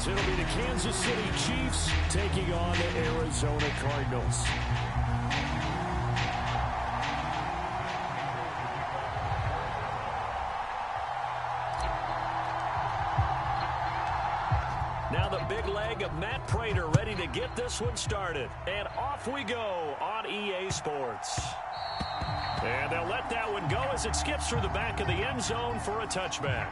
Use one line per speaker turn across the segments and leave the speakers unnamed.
as it'll be the Kansas City Chiefs taking on the Arizona Cardinals. Now the big leg of Matt Prater ready to get this one started. And off we go on EA Sports. And they'll let that one go as it skips through the back of the end zone for a touchback.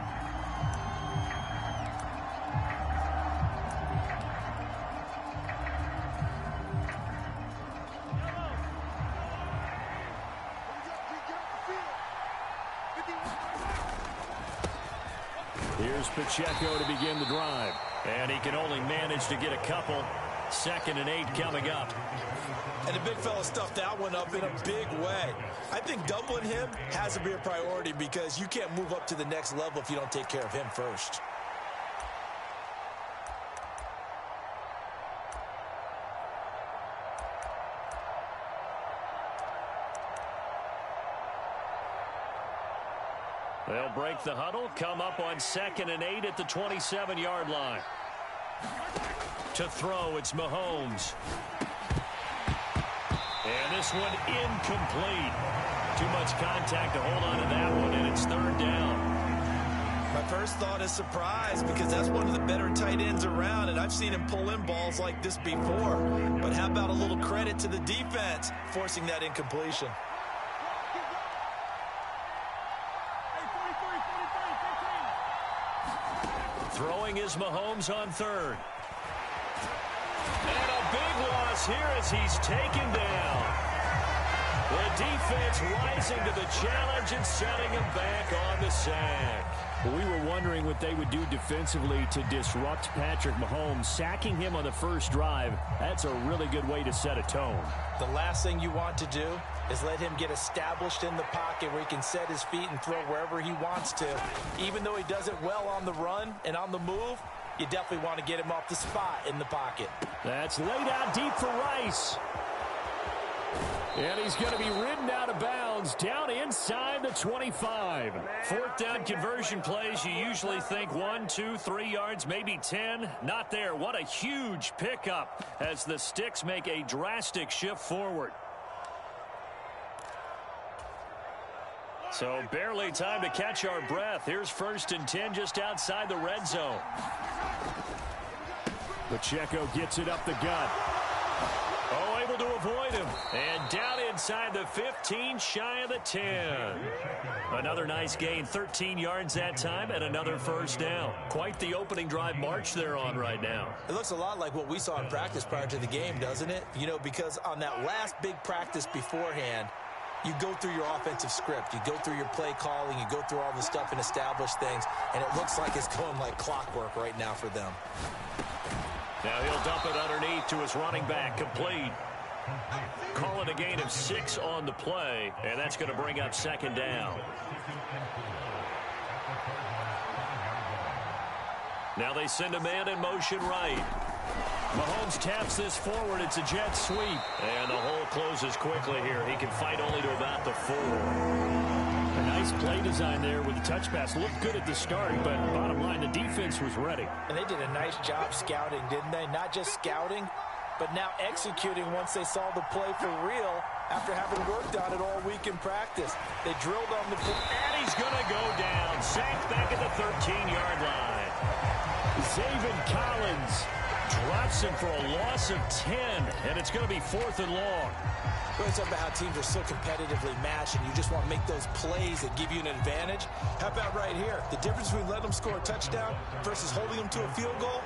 Here's Pacheco to begin the drive. And he can only manage to get a couple. 2nd and 8 coming up.
And the big fella stuffed that one up in a big way. I think doubling him has to be a priority because you can't move up to the next level if you don't take care of him first.
They'll break the huddle, come up on 2nd and 8 at the 27-yard line. To throw, it's Mahomes. And this one incomplete. Too much contact to hold on to that one, and it's 3rd down.
My first thought is surprise because that's one of the better tight ends around, and I've seen him pull in balls like this before. But how about a little credit to the defense forcing that incompletion?
Throwing is Mahomes on 3rd. And a big loss here as he's taken down. The defense rising to the challenge and setting him back on the sack. We were wondering what they would do defensively to disrupt Patrick Mahomes. Sacking him on the first drive, that's a really good way to set a tone.
The last thing you want to do is let him get established in the pocket where he can set his feet and throw wherever he wants to. Even though he does it well on the run and on the move, you definitely want to get him off the spot in the pocket.
That's laid out deep for Rice. And he's going to be ridden out of bounds down inside the 25. 4th down conversion plays, you usually think 1, 2, 3 yards, maybe 10. Not there. What a huge pickup as the Sticks make a drastic shift forward. So barely time to catch our breath. Here's 1st and 10 just outside the red zone. Pacheco gets it up the gut. Oh, able to avoid him. And down inside the 15, shy of the 10. Another nice gain, 13 yards that time, and another 1st down. Quite the opening drive march they're on right now.
It looks a lot like what we saw in practice prior to the game, doesn't it? You know, because on that last big practice beforehand, you go through your offensive script. You go through your play calling. You go through all the stuff and establish things. And it looks like it's going like clockwork right now for them.
Now he'll dump it underneath to his running back, complete. Call it a gain of 6 on the play, and that's going to bring up 2nd down. Now they send a man in motion right. Mahomes taps this forward. It's a jet sweep. And the hole closes quickly here. He can fight only to about the 4. A nice play design there with the touch pass. Looked good at the start, but bottom line, the defense was ready.
And they did a nice job scouting, didn't they? Not just scouting, but now executing once they saw the play for real after having worked on it all week in practice. They drilled on the play.
And he's going to go down. Sacked back at the 13-yard line. Zaven Collins drops him for a loss of 10, and it's going to be 4th and long.
We're talking about how teams are so competitively matched, and you just want to make those plays that give you an advantage. How about right here? The difference between letting them score a touchdown versus holding them to a field goal,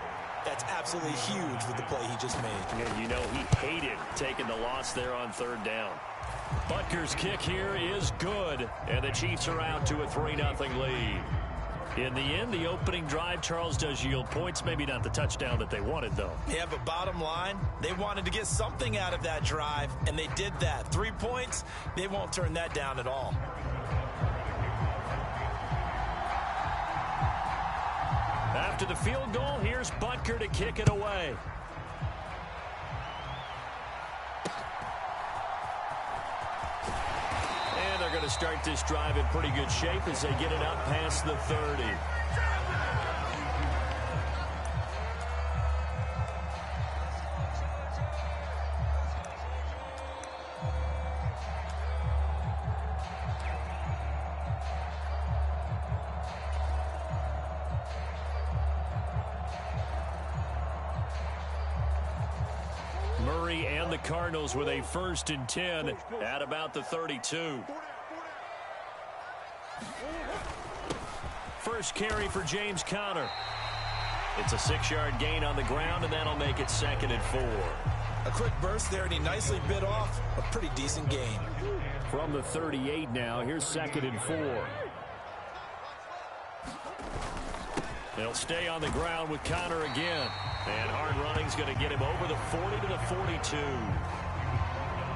that's absolutely huge with the play he just made.
And you know he hated taking the loss there on 3rd down. Butker's kick here is good, and the Chiefs are out to a 3-0 lead. In the end, the opening drive, Charles, does yield points. Maybe not the touchdown that they wanted, though.
Yeah, but bottom line, they wanted to get something out of that drive, and they did that. 3 points, they won't turn that down at all.
After the field goal, here's Butker to kick it away. And they're going to start this drive in pretty good shape as they get it up past the 30. Murray and the Cardinals with a 1st and 10 at about the 32. First carry for James Conner. It's a 6-yard gain on the ground, and that'll make it 2nd and 4.
A quick burst there, and he nicely bit off a pretty decent gain.
From the 38 now, here's 2nd and 4. They'll stay on the ground with Conner again. And hard running's going to get him over the 40 to the 42.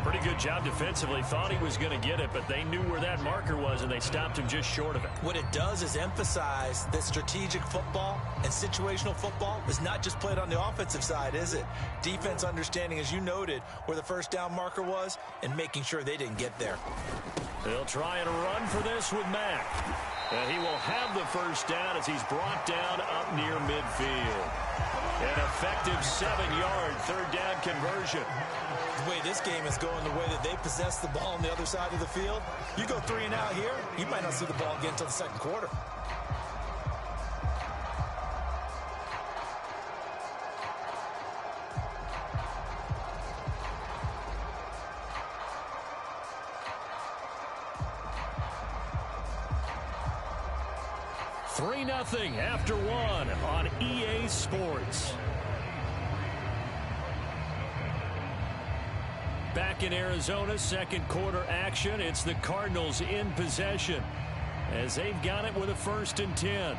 Pretty good job defensively. Thought he was going to get it, but they knew where that marker was, and they stopped him just short of it.
What it does is emphasize that strategic football and situational football is not just played on the offensive side, is it? Defense understanding, as you noted, where the first down marker was and making sure they didn't get there.
They'll try and run for this with Mack. And he will have the first down as he's brought down up near midfield. An effective 7-yard third down conversion.
The way this game is going, the way that they possess the ball on the other side of the field, you go 3 and out here, you might not see the ball again until the second quarter.
Nothing after 1 on EA Sports. Back in Arizona, second quarter action. It's the Cardinals in possession as they've got it with a 1st and 10.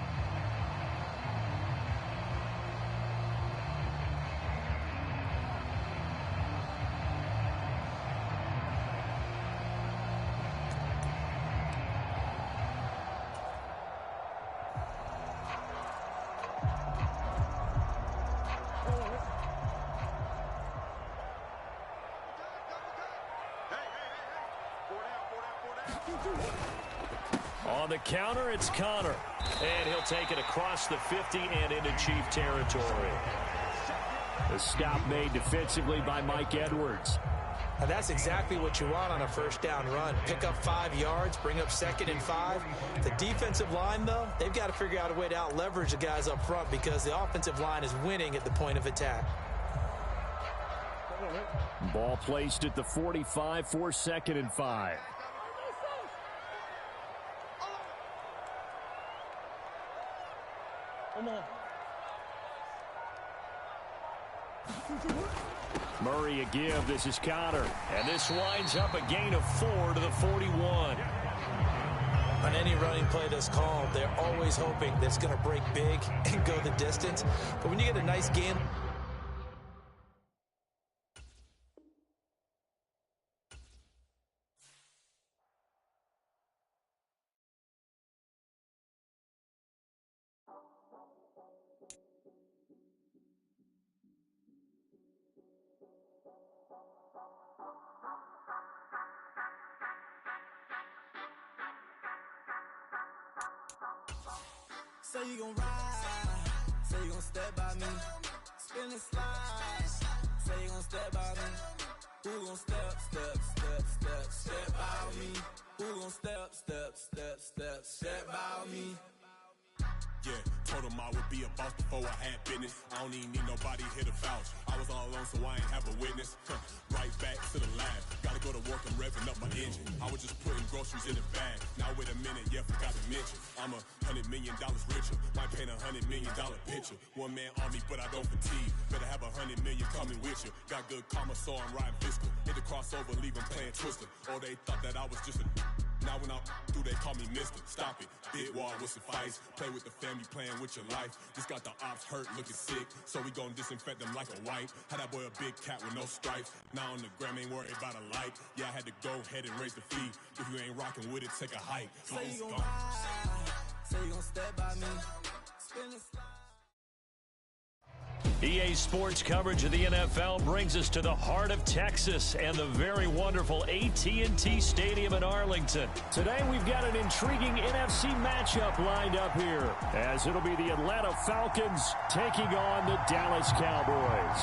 On the counter, it's Conner. And he'll take it across the 50 and into Chief territory. The stop made defensively by Mike Edwards.
Now that's exactly what you want on a first down run. Pick up 5 yards, bring up 2nd and 5. The defensive line, though, they've got to figure out a way to out-leverage the guys up front because the offensive line is winning at the point of attack.
Ball placed at the 45 for 2nd and 5. Come on. Murray a give. This is Conner. And this winds up a gain of 4 to the 41.
On any running play that's called, they're always hoping that it's going to break big and go the distance. But when you get a nice gain,
say you gon' ride, say you gon' step by me, spin and slide, say you gon' step by me, who gon' step by me, who gon' step by me.
Yeah, told him I would be a boss before I had business. I don't even need nobody here to vouch. I was all alone, so I ain't have a witness. Right back to the lab. Gotta go to work and revving up my engine. I was just putting groceries in the bag. Now wait a minute, yeah, forgot to mention. I'm $100 million richer. Might paint $100 million picture. One man army, but I don't fatigue. Better have 100 million coming with you. Got good karma, so I'm riding fiscal. Hit the crossover, leave them playing Twister. Or they thought that I was just a... Now when I'm through, they call me Mister. Stop it. Big wall with suffice. Play with the family, playing with your life. Just got the ops hurt, looking sick. So we gon' disinfect them like a wipe. Had that boy a big cat with no stripes. Now on the gram, ain't worried about a light. Yeah, I had to go ahead and raise the fee. If you ain't rocking with it, take a hike.
Say you gon' ride, say you gon' step by me, spin and slide.
EA Sports coverage of the NFL brings us to the heart of Texas and the very wonderful AT&T Stadium in Arlington. Today we've got an intriguing NFC matchup lined up here, as it'll be the Atlanta Falcons taking on the Dallas Cowboys.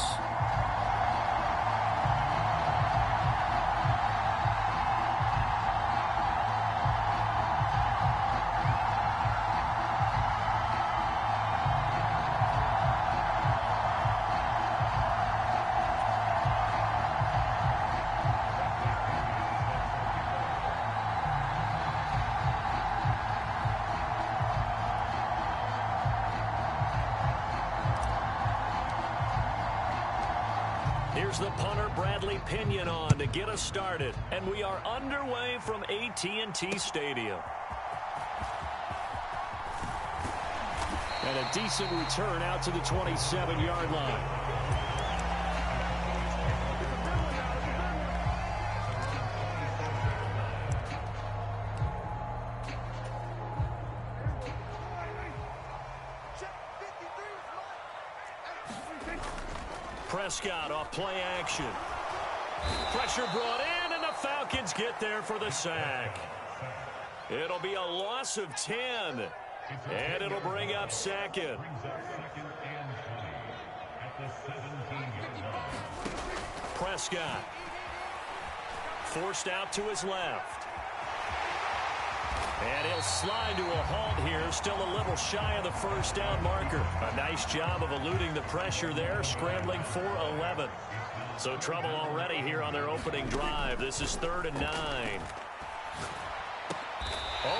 Here's the punter, Bradley Pinion, on to get us started. And we are underway from AT&T Stadium. And a decent return out to the 27-yard line. Prescott off play action. Pressure brought in, and the Falcons get there for the sack. It'll be a loss of 10, and it'll bring up second. Prescott forced out to his left. And he'll slide to a halt here, still a little shy of the first down marker. A nice job of eluding the pressure there, scrambling for 11. So trouble already here on their opening drive. This is 3rd and 9.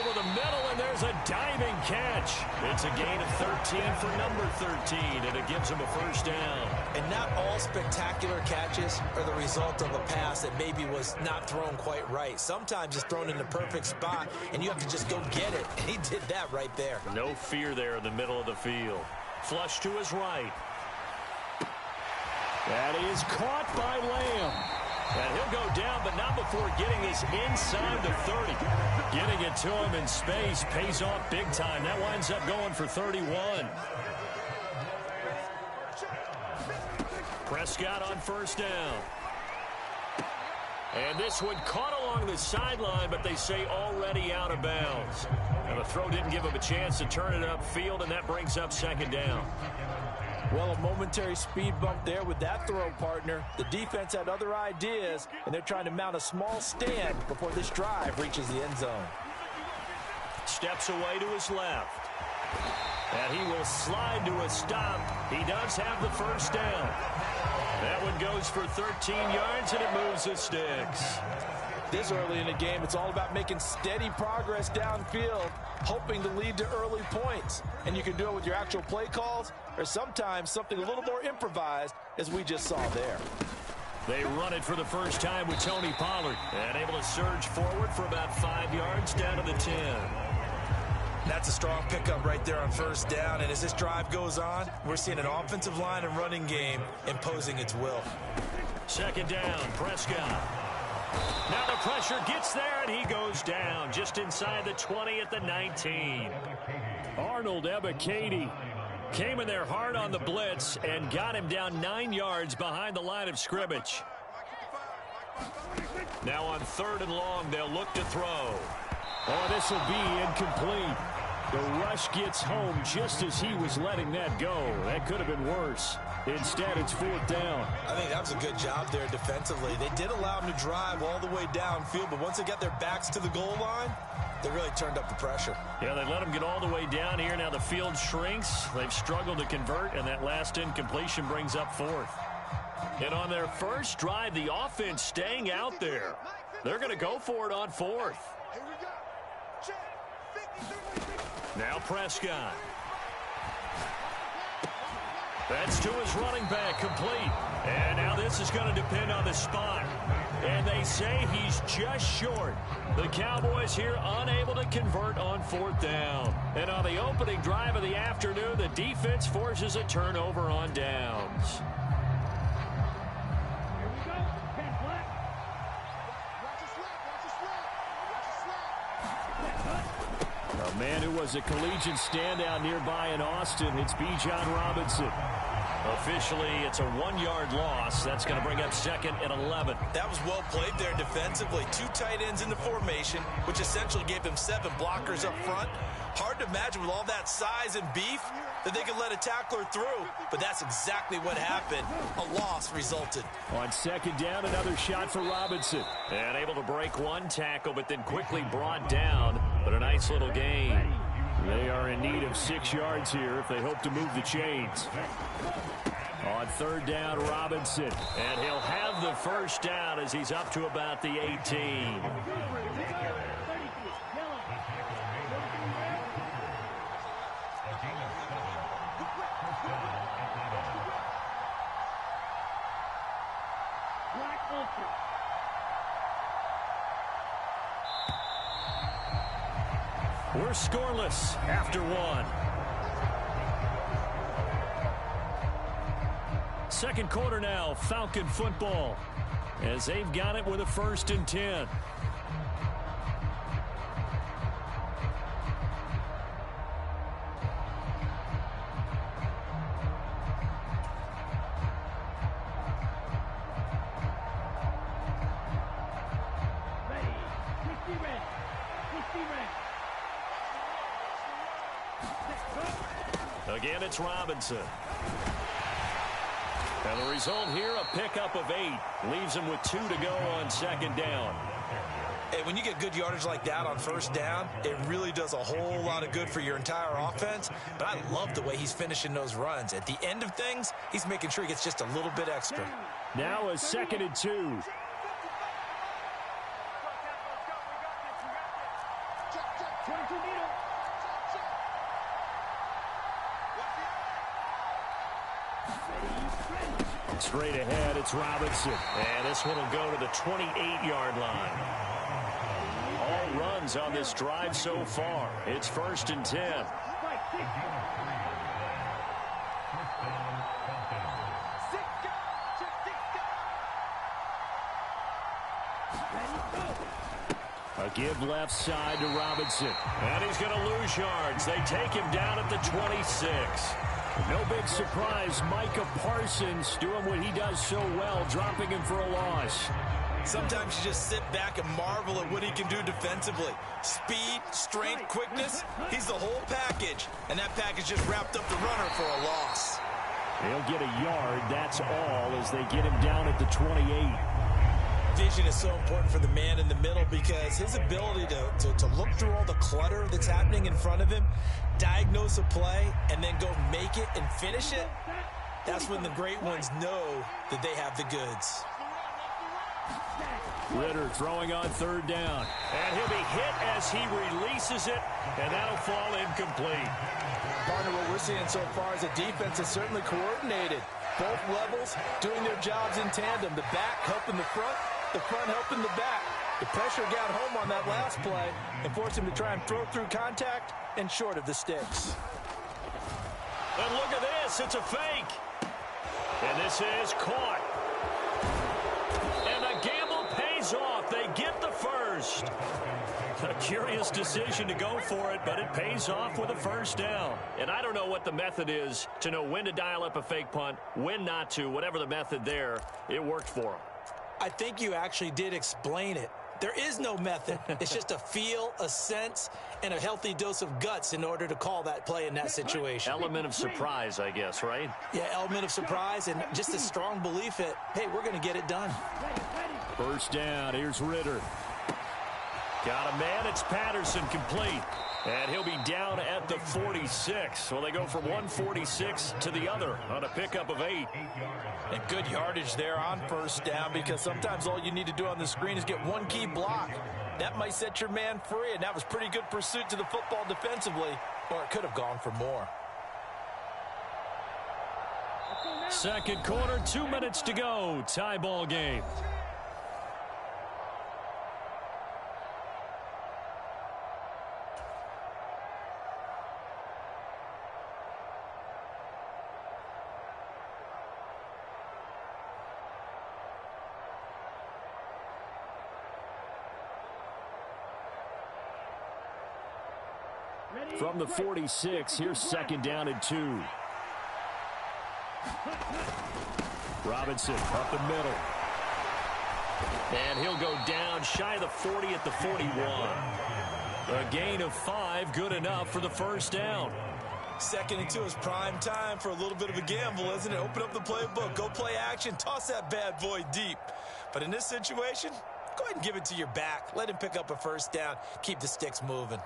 Over the middle, and there's a diving catch. It's a gain of 13 for number 13, and it gives him a first down.
And not all spectacular catches are the result of a pass that maybe was not thrown quite right. Sometimes it's thrown in the perfect spot, and you have to just go get it. And he did that right there.
No fear there in the middle of the field. Flush to his right. That is caught by Lamb. And he'll go down, but not before getting this inside the 30. Getting it to him in space pays off big time. That winds up going for 31. Prescott on first down. And this one caught along the sideline, but they say already out of bounds. And the throw didn't give him a chance to turn it upfield, and that brings up second down.
Well, a momentary speed bump there with that throw, partner. The defense had other ideas, and they're trying to mount a small stand before this drive reaches the end zone.
Steps away to his left. And he will slide to a stop. He does have the first down. That one goes for 13 yards, and it moves the sticks.
This early in the game, it's all about making steady progress downfield, hoping to lead to early points. And you can do it with your actual play calls, or sometimes something a little more improvised, as we just saw there.
They run it for the first time with Tony Pollard, and able to surge forward for about 5 yards down to the 10.
That's a strong pickup right there on first down, and as this drive goes on, we're seeing an offensive line and running game imposing its will.
Second down, Prescott. Now the pressure gets there, and he goes down just inside the 20 at the 19. Arnold Ebiketie came in there hard on the blitz and got him down 9 yards behind the line of scrimmage. Now on 3rd and long, they'll look to throw. Oh, this will be incomplete. The rush gets home just as he was letting that go. That could have been worse. Instead, it's 4th down.
I think that was a good job there defensively. They did allow him to drive all the way downfield, but once they got their backs to the goal line, they really turned up the pressure.
Yeah, they let him get all the way down here. Now the field shrinks. They've struggled to convert, and that last incompletion brings up 4th. And on their first drive, the offense staying out there. They're going to go for it on 4th. Now Prescott. That's to his running back, complete. And now this is going to depend on the spot. And they say he's just short. The Cowboys here unable to convert on 4th down. And on the opening drive of the afternoon, the defense forces a turnover on downs. A man who was a collegiate standout nearby in Austin, it's Bijan Robinson. Officially, it's a 1-yard loss. That's going to bring up 2nd and 11.
That was well played there defensively. 2 tight ends in the formation, which essentially gave them 7 blockers up front. Hard to imagine with all that size and beef that they could let a tackler through, but that's exactly what happened. A loss resulted.
On 2nd down, another shot for Robinson. And able to break 1 tackle, but then quickly brought down. But a nice little gain. They are in need of 6 yards here if they hope to move the chains. On 3rd down, Robinson. And he'll have the first down as he's up to about the 18. We're scoreless after one. Second quarter now, Falcon football, as they've got it with a 1st and 10. Again, it's Robinson. And the result here, a pickup of 8. Leaves him with 2 to go on 2nd down.
Hey, when you get good yardage like that on 1st down, it really does a whole lot of good for your entire offense. But I love the way he's finishing those runs. At the end of things, he's making sure he gets just a little bit extra.
Now a 2nd and 2. Straight ahead, it's Robinson. And this one will go to the 28-yard line. All runs on this drive so far. It's 1st and 10. A give left side to Robinson. And he's going to lose yards. They take him down at the 26. No big surprise, Micah Parsons doing what he does so well, dropping him for a loss.
Sometimes you just sit back and marvel at what he can do defensively. Speed, strength, quickness, he's the whole package. And that package just wrapped up the runner for a loss.
They'll get a yard, that's all, as they get him down at the 28.
Vision is so important for the man in the middle because his ability to look through all the clutter that's happening in front of him, diagnose a play, and then go make it and finish it, that's when the great ones know that they have the goods.
Ritter throwing on 3rd down. And he'll be hit as he releases it, and that'll fall incomplete.
Partner, what we're seeing so far is a defense that's certainly coordinated. Both levels doing their jobs in tandem. The back helping the front helping the back. The pressure got home on that last play and forced him to try and throw through contact and short of the sticks.
And look at this. It's a fake. And this is caught. And the gamble pays off. They get the first. A curious decision to go for it, but it pays off with a 1st down. And I don't know what the method is to know when to dial up a fake punt, when not to. Whatever the method there, it worked for them.
I think you actually did explain it. There is no method. It's just a feel, a sense, and a healthy dose of guts in order to call that play in that situation.
Element of surprise, I guess, right?
Yeah, element of surprise and just a strong belief that, hey, we're going to get it done.
1st down. Here's Ritter. Got a man. It's Patterson, complete. And he'll be down at the 46. Well, they go from 146 to the other on a pickup of 8.
And good yardage there on 1st down because sometimes all you need to do on the screen is get one key block. That might set your man free, and that was pretty good pursuit to the football defensively, or it could have gone for more.
Second quarter, 2 minutes to go. Tie ball game. From the 46, here's 2nd down and 2. Robinson up the middle. And he'll go down shy of the 40 at the 41. A gain of 5, good enough for the 1st down.
2nd and 2 is prime time for a little bit of a gamble, isn't it? Open up the playbook, go play action, toss that bad boy deep. But in this situation, go ahead and give it to your back. Let him pick up a 1st down, keep the sticks moving.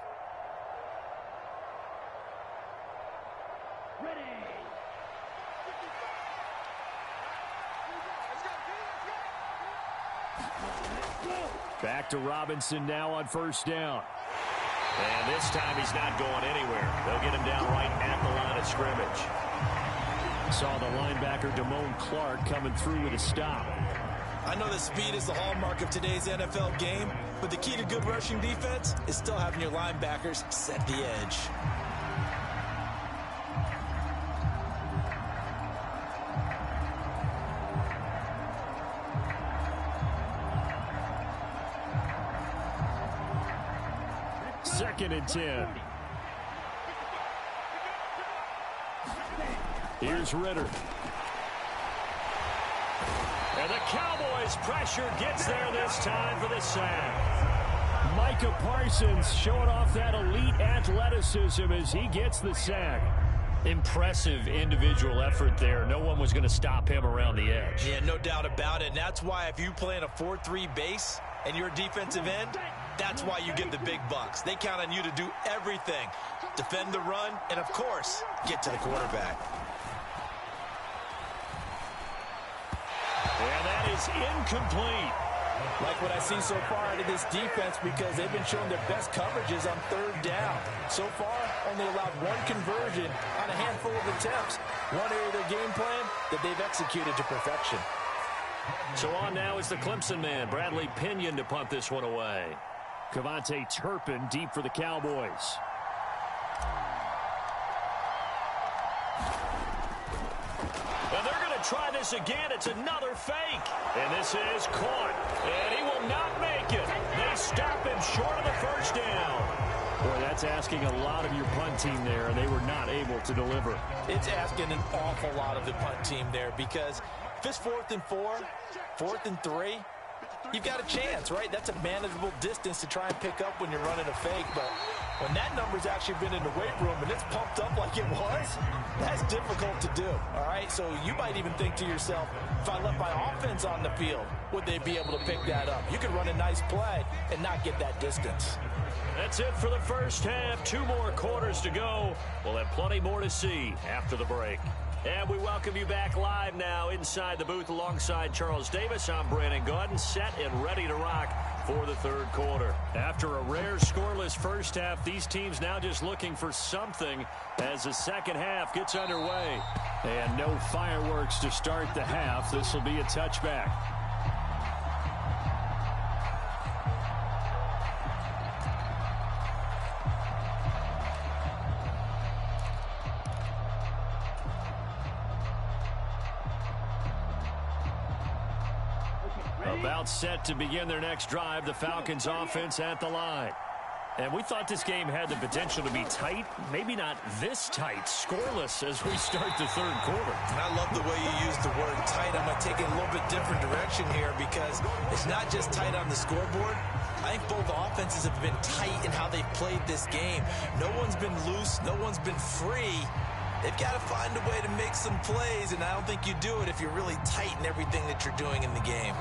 Back to Robinson now on 1st down. And this time he's not going anywhere. They'll get him down right at the line of scrimmage. Saw the linebacker, Damone Clark, coming through with a stop.
I know that speed is the hallmark of today's NFL game, but the key to good rushing defense is still having your linebackers set the edge.
Second and 10. Here's Ritter. And the Cowboys' pressure gets there this time for the sack. Micah Parsons showing off that elite athleticism as he gets the sack. Impressive individual effort there. No one was going to stop him around the edge.
Yeah, no doubt about it. And that's why if you play in a 4-3 base and you're a defensive end, that's why you get the big bucks. They count on you to do everything. Defend the run and, of course, get to the quarterback.
And that is incomplete.
Like what I see so far out of this defense, because they've been showing their best coverages on third down. So far, only allowed one conversion on a handful of attempts. One area of their game plan that they've executed to perfection.
So on now is the Clemson man, Bradley Pinion, to punt this one away. Cavante Turpin deep for the Cowboys. And they're going to try this again. It's another fake. And this is caught. And he will not make it. They stop him short of the first down. Boy, that's asking a lot of your punt team there, and they were not able to deliver.
It's asking an awful lot of the punt team there, because if it's 4th and 4, 4th and 3, you've got a chance, right? That's a manageable distance to try and pick up when you're running a fake. But when that number's actually been in the weight room and it's pumped up like it was, that's difficult to do, all right? So you might even think to yourself, if I left my offense on the field, would they be able to pick that up? You could run a nice play and not get that distance.
That's it for the first half. 2 more quarters to go. We'll have plenty more to see after the break. And we welcome you back live now inside the booth alongside Charles Davis. I'm Brandon Gaudin, set and ready to rock for the third quarter. After a rare scoreless first half, these teams now just looking for something as the second half gets underway. And no fireworks to start the half. This will be a touchback. About set to begin their next drive, the Falcons offense at the line. And we thought this game had the potential to be tight, maybe not this tight, scoreless as we start the third quarter.
And I love the way you use the word tight. I'm going to take it in a little bit different direction here, because it's not just tight on the scoreboard. I think both offenses have been tight in how they've played this game. No one's been loose. No one's been free. They've got to find a way to make some plays, and I don't think you do it if you're really tight in everything that you're doing in the game.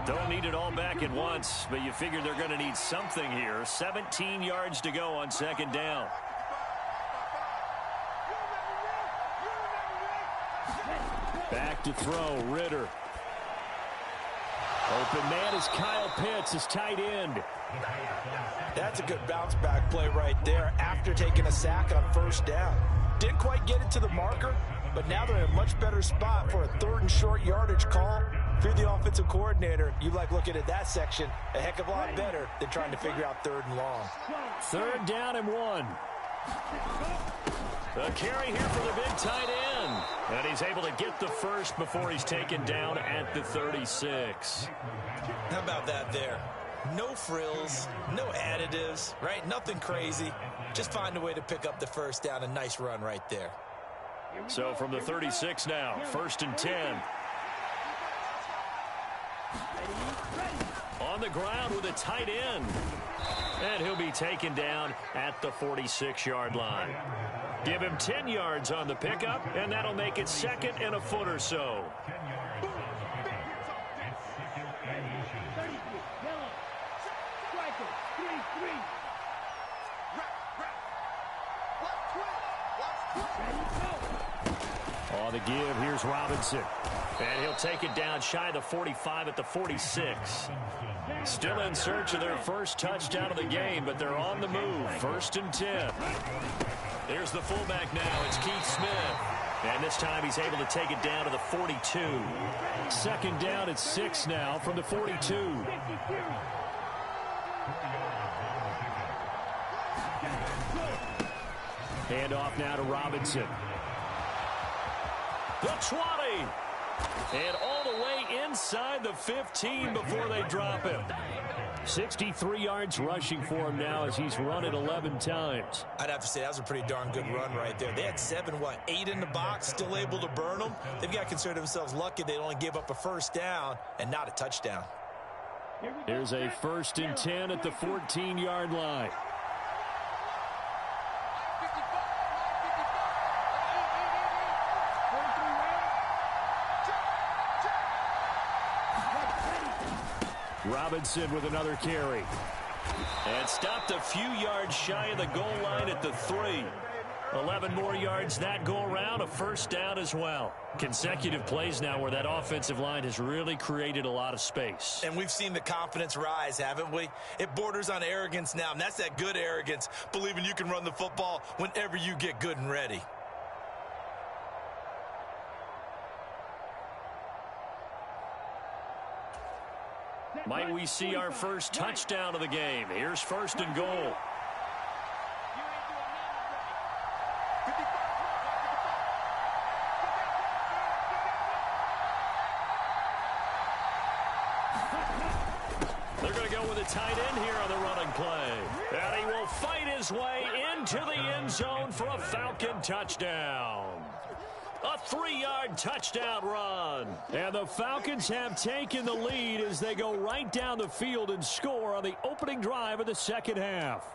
Don't need it all back at once, but you figure they're going to need something here. 17 yards to go on second down. Back to throw, Ritter. Open man is Kyle Pitts, his tight end.
That's a good bounce back play right there after taking a sack on first down. Didn't quite get it to the marker, but now they're in a much better spot for a 3rd and short yardage call. If you're the offensive coordinator, you like looking at that section a heck of a lot better than trying to figure out 3rd and long.
3rd down and 1. A carry here for the big tight end. And he's able to get the first before he's taken down at the 36.
How about that there? No frills, no additives, right? Nothing crazy. Just find a way to pick up the first down. A nice run right there.
So from the 36 now, 1st and 10. On the ground with a tight end. And he'll be taken down at the 46-yard line. Give him 10 yards on the pickup, and that'll make it 2nd and a foot or so. On the give, here's Robinson. And he'll take it down shy of the 45 at the 46. Still in search of their first touchdown of the game, but they're on the move. 1st and 10. There's the fullback now. It's Keith Smith. And And this time he's able to take it down to the 42. Second down at 6 now from the 42. Hand off now to Robinson. The 20. And all the way inside the 15 before they drop him. 63 yards rushing for him now as he's run it 11 times.
I'd have to say that was a pretty darn good run right there. They had 8 in the box, still able to burn them. They've got to consider themselves lucky they only gave up a first down and not a touchdown.
Here's a 1st and 10 at the 14-yard line. Robinson with another carry. And stopped a few yards shy of the goal line at the 3. 11 more yards that go around, a first down as well. Consecutive plays now where that offensive line has really created a lot of space.
And we've seen the confidence rise, haven't we? It borders on arrogance now, and that's that good arrogance, believing you can run the football whenever you get good and ready.
Might we see our first touchdown of the game? Here's 1st and goal. They're going to go with a tight end here on the running play. And he will fight his way into the end zone for a Falcon touchdown. A 3-yard touchdown run. And the Falcons have taken the lead as they go right down the field and score on the opening drive of the second half.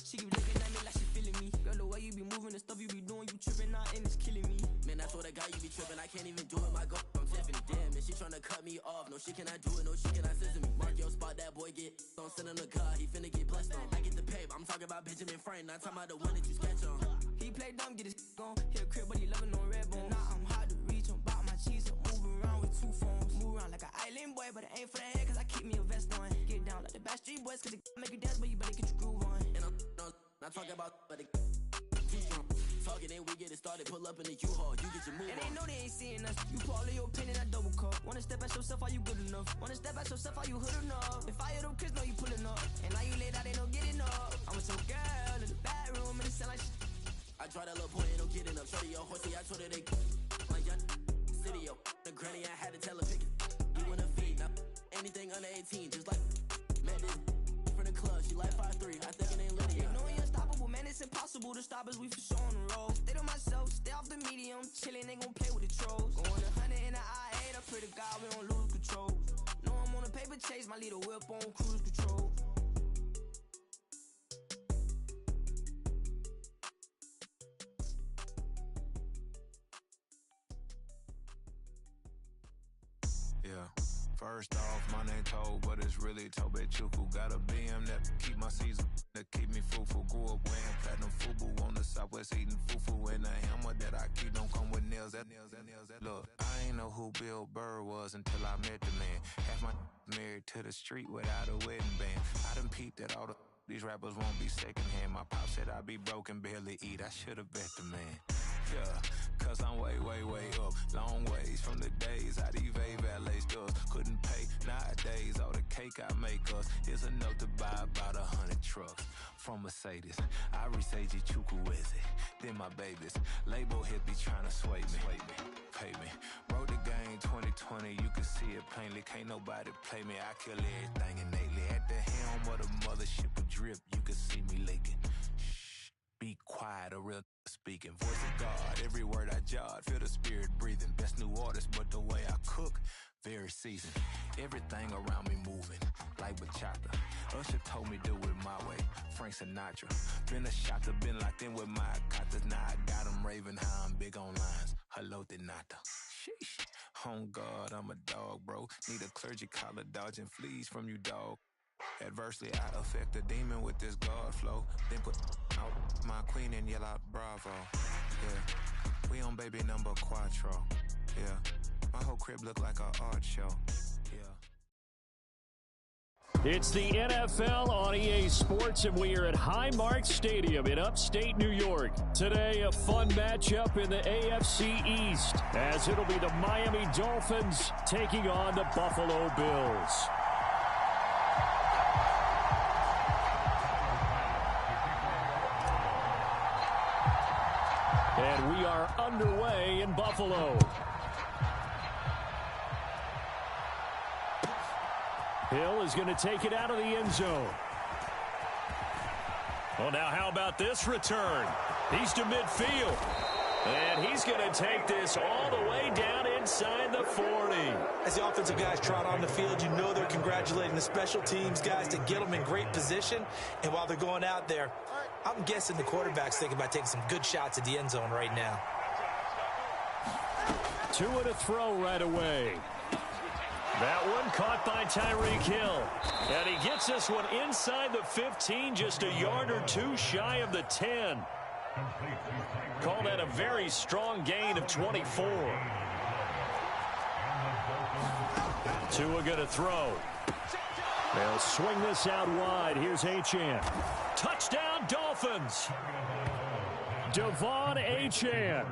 She keep looking at me like she feeling me. Girl, the way you be moving, the stuff you be doing, you tripping out and it's killing me. Man, I told that guy you be tripping, I can't even do it. My girl, I'm Tiffany. Damn, and she tryna cut me off. No, she cannot do it, no, she cannot scissor me. Mark your spot, that boy get on. Send him the car, he finna get blessed on. I get the paper, I'm talking about Benjamin Frank, not talking about the one that you sketch on. He play dumb, get his gone. Hit a crib, but he loving on red bone. Now I'm hard to reach, I'm bout my cheese, I'm moving around with 2 phones. Move around like an island boy, but it ain't for the head, cause I keep me a vest on. Get down like the Backstreet Boys, cause it make you dance, but you better get your groove on. And I'm not talking about, but talking and we get it started. Pull up in the U-Haul, you get your move. And they know they ain't seeing us. You put all of your opinion, I double cup. Wanna step at yourself, are you good enough? Wanna step at yourself, are you hood enough? If I hear them kids, know you pulling up. And now you late out, they no getting up. I'm with some girl in the bedroom, and it sound like shit. I try that little boy, ain't no getting up. Shorty, your horsey, I told her they my young city, yo. The granny, I had to tell her pick it. You wanna feed, now anything under 18, just like man, this from the club, she like 5'3", I think it ain't Lydia. They know we unstoppable, man, it's impossible to stop us, we for sure on the road. Stay to myself, stay off the medium, chillin', they gon' play with the trolls. Going 100 in the I-8, I pray to God we don't lose control. Know I'm on a paper chase, my leader whip on cruise control.
First off, my name Toad, but it's really Tobe Chuku. Got a BM that keep my season, that keep me fruitful. Grew up wearing platinum FUBU on the Southwest eating fufu. And a hammer that I keep don't come with nails. Look, I ain't know who Bill Burr was until I met the man. Half my married to the street without a wedding band. I done peeped that all these rappers won't be secondhand. My pop said I'd be broken, barely eat. I should've bet the man. Yeah, cause I'm way up. Long ways from the days I evade valet stores. Couldn't pay nowadays. All the cake I make us is enough to buy about 100 trucks. From Mercedes, I resage Chukwueze. Then my babies, label hit be trying to sway me. Pay me. Wrote the game 2020, you can see it plainly. Can't nobody play me. I kill everything innately. At the helm of the mothership of drip, you can see me leaking. Shh, be quiet, a real speaking. Voice of God, every word I jot. Feel the spirit breathing. Best new artist, but the way I cook, very seasoned. Everything around me moving, like bachata. Usher told me do it my way. Frank Sinatra. Been a shotter, been locked in with my katas. Now I got them raving how I'm big on lines. Hello, Denata. Sheesh. On God, I'm a dog, bro. Need a clergy collar dodging fleas from you, dog. Adversely, I affect a demon with this God flow. Then put out my queen and yell out bravo. Yeah, we on baby number quattro. Yeah, my whole crib look like a art show. Yeah.
It's the NFL on EA Sports, and we are at Highmark Stadium in upstate New York. Today, a fun matchup in the AFC East, as it'll be the Miami Dolphins taking on the Buffalo Bills. And we are underway in Buffalo. Hill is going to take it out of the end zone. Well, now how about this return? He's to midfield. And he's going to take this all the way down inside the 40.
As the offensive guys trot on the field, you know they're congratulating the special teams guys to get them in great position. And while they're going out there, I'm guessing the quarterback's thinking about taking some good shots at the end zone right now.
2 and a throw right away. That one caught by Tyreek Hill. And he gets this one inside the 15, just a yard or 2 shy of the 10. Call that a very strong gain of 24. Tua going to throw. They'll swing this out wide. Here's Achane. Touchdown, Dolphins. Devon Achane.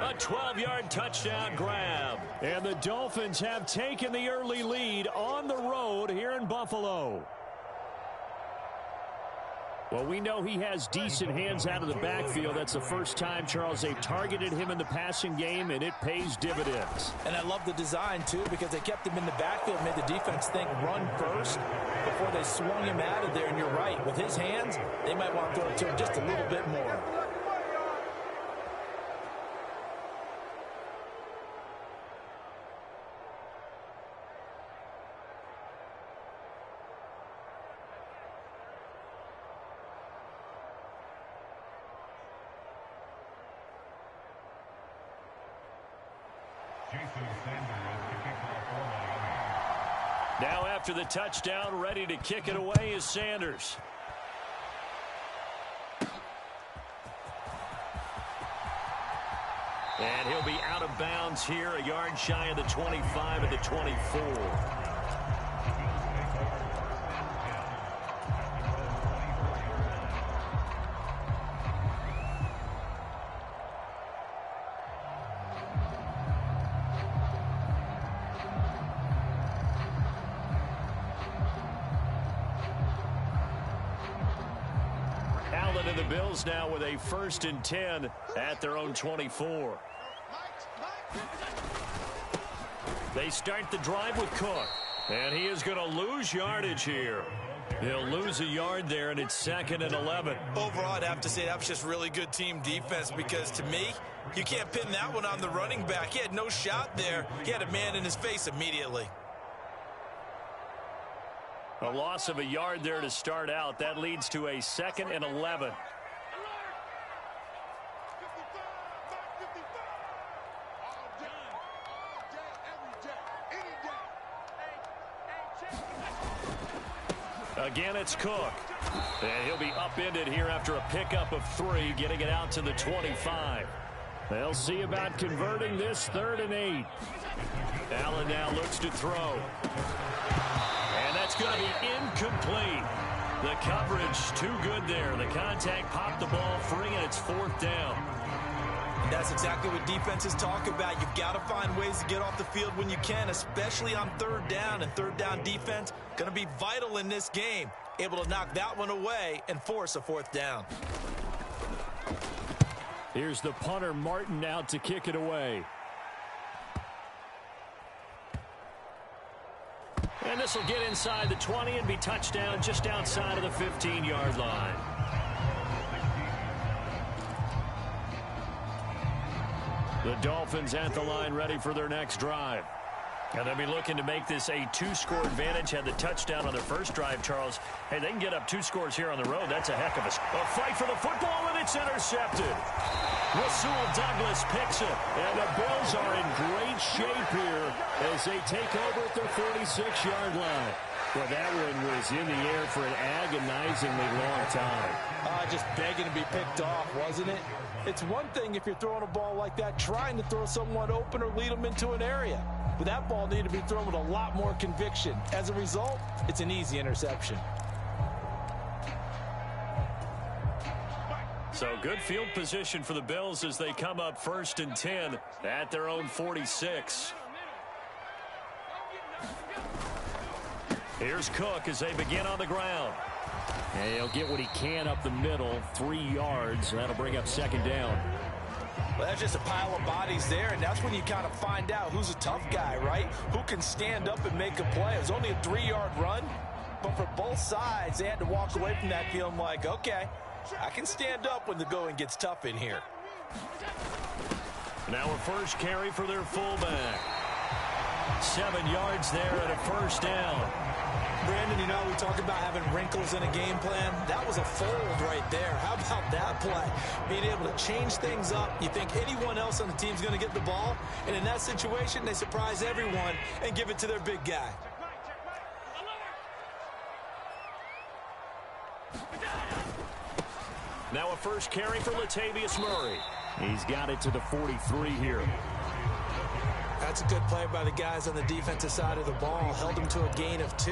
A 12-yard touchdown grab. And the Dolphins have taken the early lead on the road here in Buffalo. Well, we know he has decent hands out of the backfield. That's the first time, Charles, they've targeted him in the passing game, and it pays dividends.
And I love the design, too, because they kept him in the backfield, made the defense think run first before they swung him out of there. And you're right, with his hands, they might want to throw it to him just a little bit more.
Now after the touchdown, ready to kick it away is Sanders. And he'll be out of bounds here, a yard shy of the 25 at the 24. And the Bills now with a 1st and 10 at their own 24. They start the drive with Cook. And he is going to lose yardage here. He'll lose a yard there, and it's 2nd and 11.
Overall, I'd have to say that was just really good team defense because, to me, you can't pin that one on the running back. He had no shot there. He had a man in his face immediately.
A loss of a yard there to start out. That leads to a 2nd and 11. Again, it's Cook. And he'll be upended here after a pickup of 3, getting it out to the 25. They'll see about converting this 3rd and 8. Allen now looks to throw. And that's going to be incomplete. The coverage too good there. The contact popped the ball free, and it's 4th down.
And that's exactly what defenses talk about. You've got to find ways to get off the field when you can, especially on 3rd down. And 3rd down defense going to be vital in this game. Able to knock that one away and force a 4th down.
Here's the punter, Martin, out to kick it away. And this will get inside the 20 and be touchdown just outside of the 15-yard line. The Dolphins at the line ready for their next drive. And they'll be looking to make this a 2-score advantage. Had the touchdown on their first drive, Charles. Hey, they can get up 2 scores here on the road. That's a heck of a fight for the football, and it's intercepted. Rasul Douglas picks it. And the Bills are in great good shape here as they take over at their 46-yard line. Well, that one was in the air for an agonizingly long time.
Just begging to be picked off, wasn't it? It's one thing if you're throwing a ball like that, trying to throw someone open or lead them into an area. But that ball needed to be thrown with a lot more conviction. As a result, it's an easy interception.
So good field position for the Bills as they come up 1st and 10 at their own 46. Here's Cook as they begin on the ground. And he'll get what he can up the middle, 3 yards. That'll bring up 2nd down.
Well, that's just a pile of bodies there, and that's when you kind of find out who's a tough guy, right? Who can stand up and make a play. It was only a 3-yard run, but for both sides, they had to walk away from that feeling like, okay, I can stand up when the going gets tough in here.
Now a first carry for their fullback. 7 yards there at a 1st down.
Brandon, you know, we talk about having wrinkles in a game plan. That was a fold right there. How about that play? Being able to change things up. You think anyone else on the team's going to get the ball, and in that situation, they surprise everyone and give it to their big guy.
Now a first carry for Latavius Murray. He's got it to the 43 here.
That's a good play by the guys on the defensive side of the ball. Held them to a gain of 2.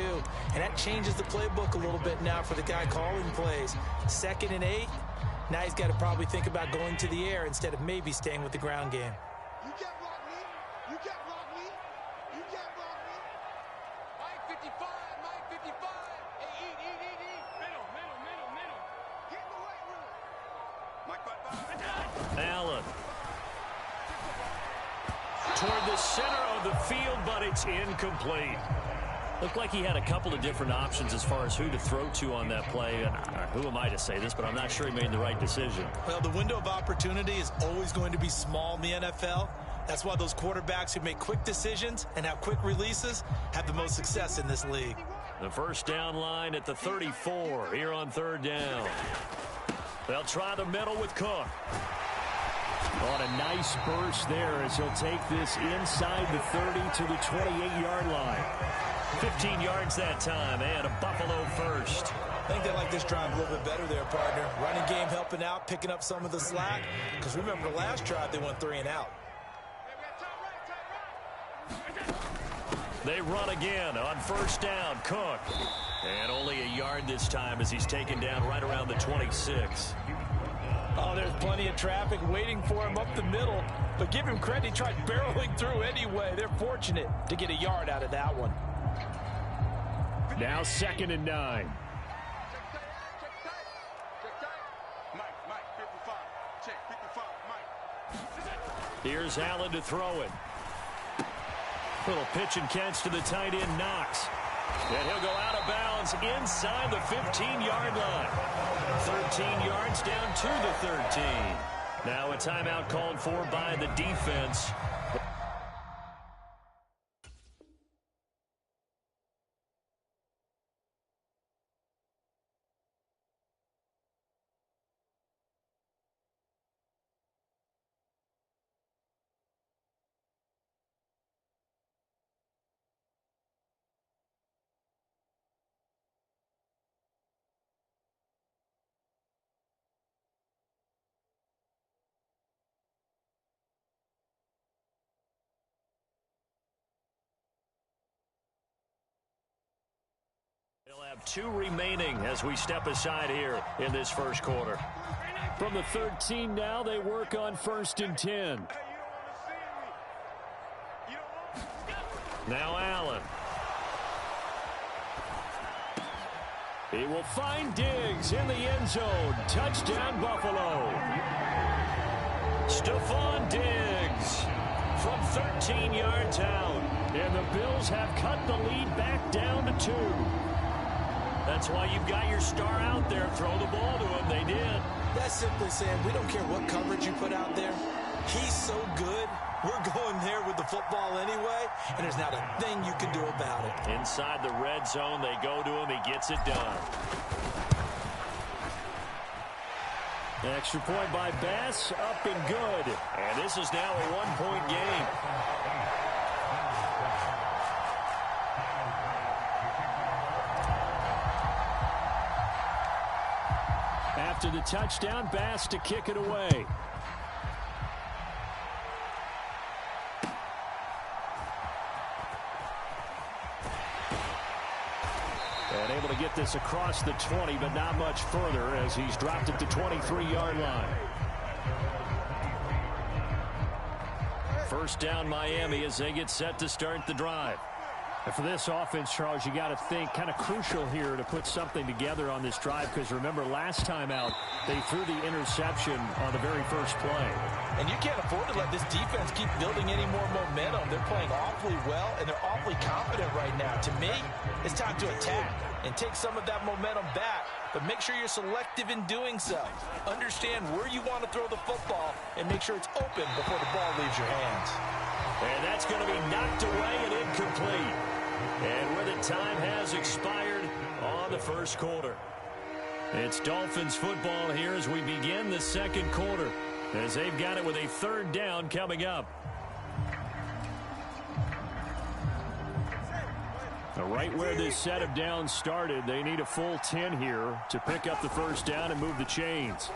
And that changes the playbook a little bit now for the guy calling plays. 2nd and 8. Now he's got to probably think about going to the air instead of maybe staying with the ground game.
You can't block me. You can't block me. You can't block me. Mike 55. Mike 55. Hey, eat. Middle. Get in the weight room. Mike 55.
Allen. Toward the center of the field, but it's incomplete. Looked like he had a couple of different options as far as who to throw to on that play. And who am I to say this, but I'm not sure he made the right decision.
Well, the window of opportunity is always going to be small in the NFL. That's why those quarterbacks who make quick decisions and have quick releases have the most success in this league.
The first down line at the 34 here on 3rd down. They'll try the middle with Cook. On a nice burst there as he'll take this inside the 30 to the 28-yard line. 15 yards that time, and a Buffalo first.
I think they like this drive a little bit better there, partner. Running game helping out, picking up some of the slack. Because remember, the last drive, they went 3 and out.
They run again on 1st down, Cook. And only a yard this time as he's taken down right around the 26.
Oh, there's plenty of traffic waiting for him up the middle. But give him credit, he tried barreling through anyway. They're fortunate to get a yard out of that one.
Now 2nd and 9.
Mike 55. Check 55. Mike.
Here's Allen to throw it. Little pitch and catch to the tight end, Knox. And he'll go out of bounds inside the 15-yard line. 13 yards down to the 13. Now a timeout called for by the defense. They'll have 2 remaining as we step aside here in this first quarter. From the 13 now, they work on 1st and 10. Now Allen. He will find Diggs in the end zone. Touchdown, Buffalo. Stephon Diggs from 13 yards out. And the Bills have cut the lead back down to 2. That's why you've got your star out there. Throw the ball to him. They did.
That's simply saying we don't care what coverage you put out there. He's so good. We're going there with the football anyway, and there's not a thing you can do about it.
Inside the red zone, they go to him. He gets it done. Extra point by Bass, up and good. And this is now a 1-point game. after the touchdown. Bass to kick it away. And able to get this across the 20, but not much further as he's dropped it to 23-yard line. First down Miami as they get set to start the drive. And for this offense, Charles, you got to think kind of crucial here to put something together on this drive, because remember last time out they threw the interception on the very first play.
And you can't afford to let this defense keep building any more momentum. They're playing awfully well, and they're awfully confident right now. To me, it's time to attack and take some of that momentum back, but make sure you're selective in doing so. Understand where you want to throw the football and make sure it's open before the ball leaves your hands.
And that's going to be knocked away and incomplete. And where the time has expired on the first quarter. It's Dolphins football here as we begin the second quarter, as they've got it with a third down coming up. Right where this set of downs started, they need a full 10 here to pick up the first down and move the chains.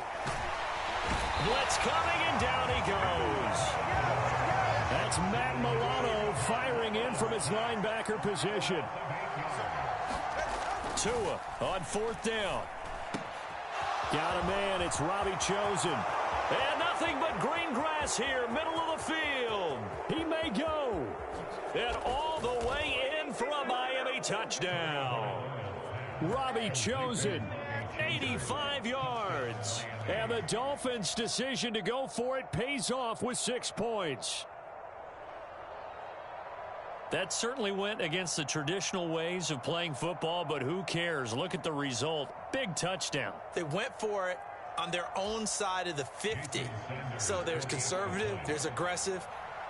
Blitz coming, and down he goes. That's Matt Milano firing in from his linebacker position. Tua on fourth down. Got a man, it's Robbie Chosen. And nothing but green grass here, middle of the field. He may go. And all the way in for a Miami touchdown. Robbie Chosen, 85 yards. And the Dolphins' decision to go for it pays off with 6 points. That certainly went against the traditional ways of playing football, but who cares? Look at the result. Big touchdown.
They went for it on their own side of the 50. So there's conservative, there's aggressive,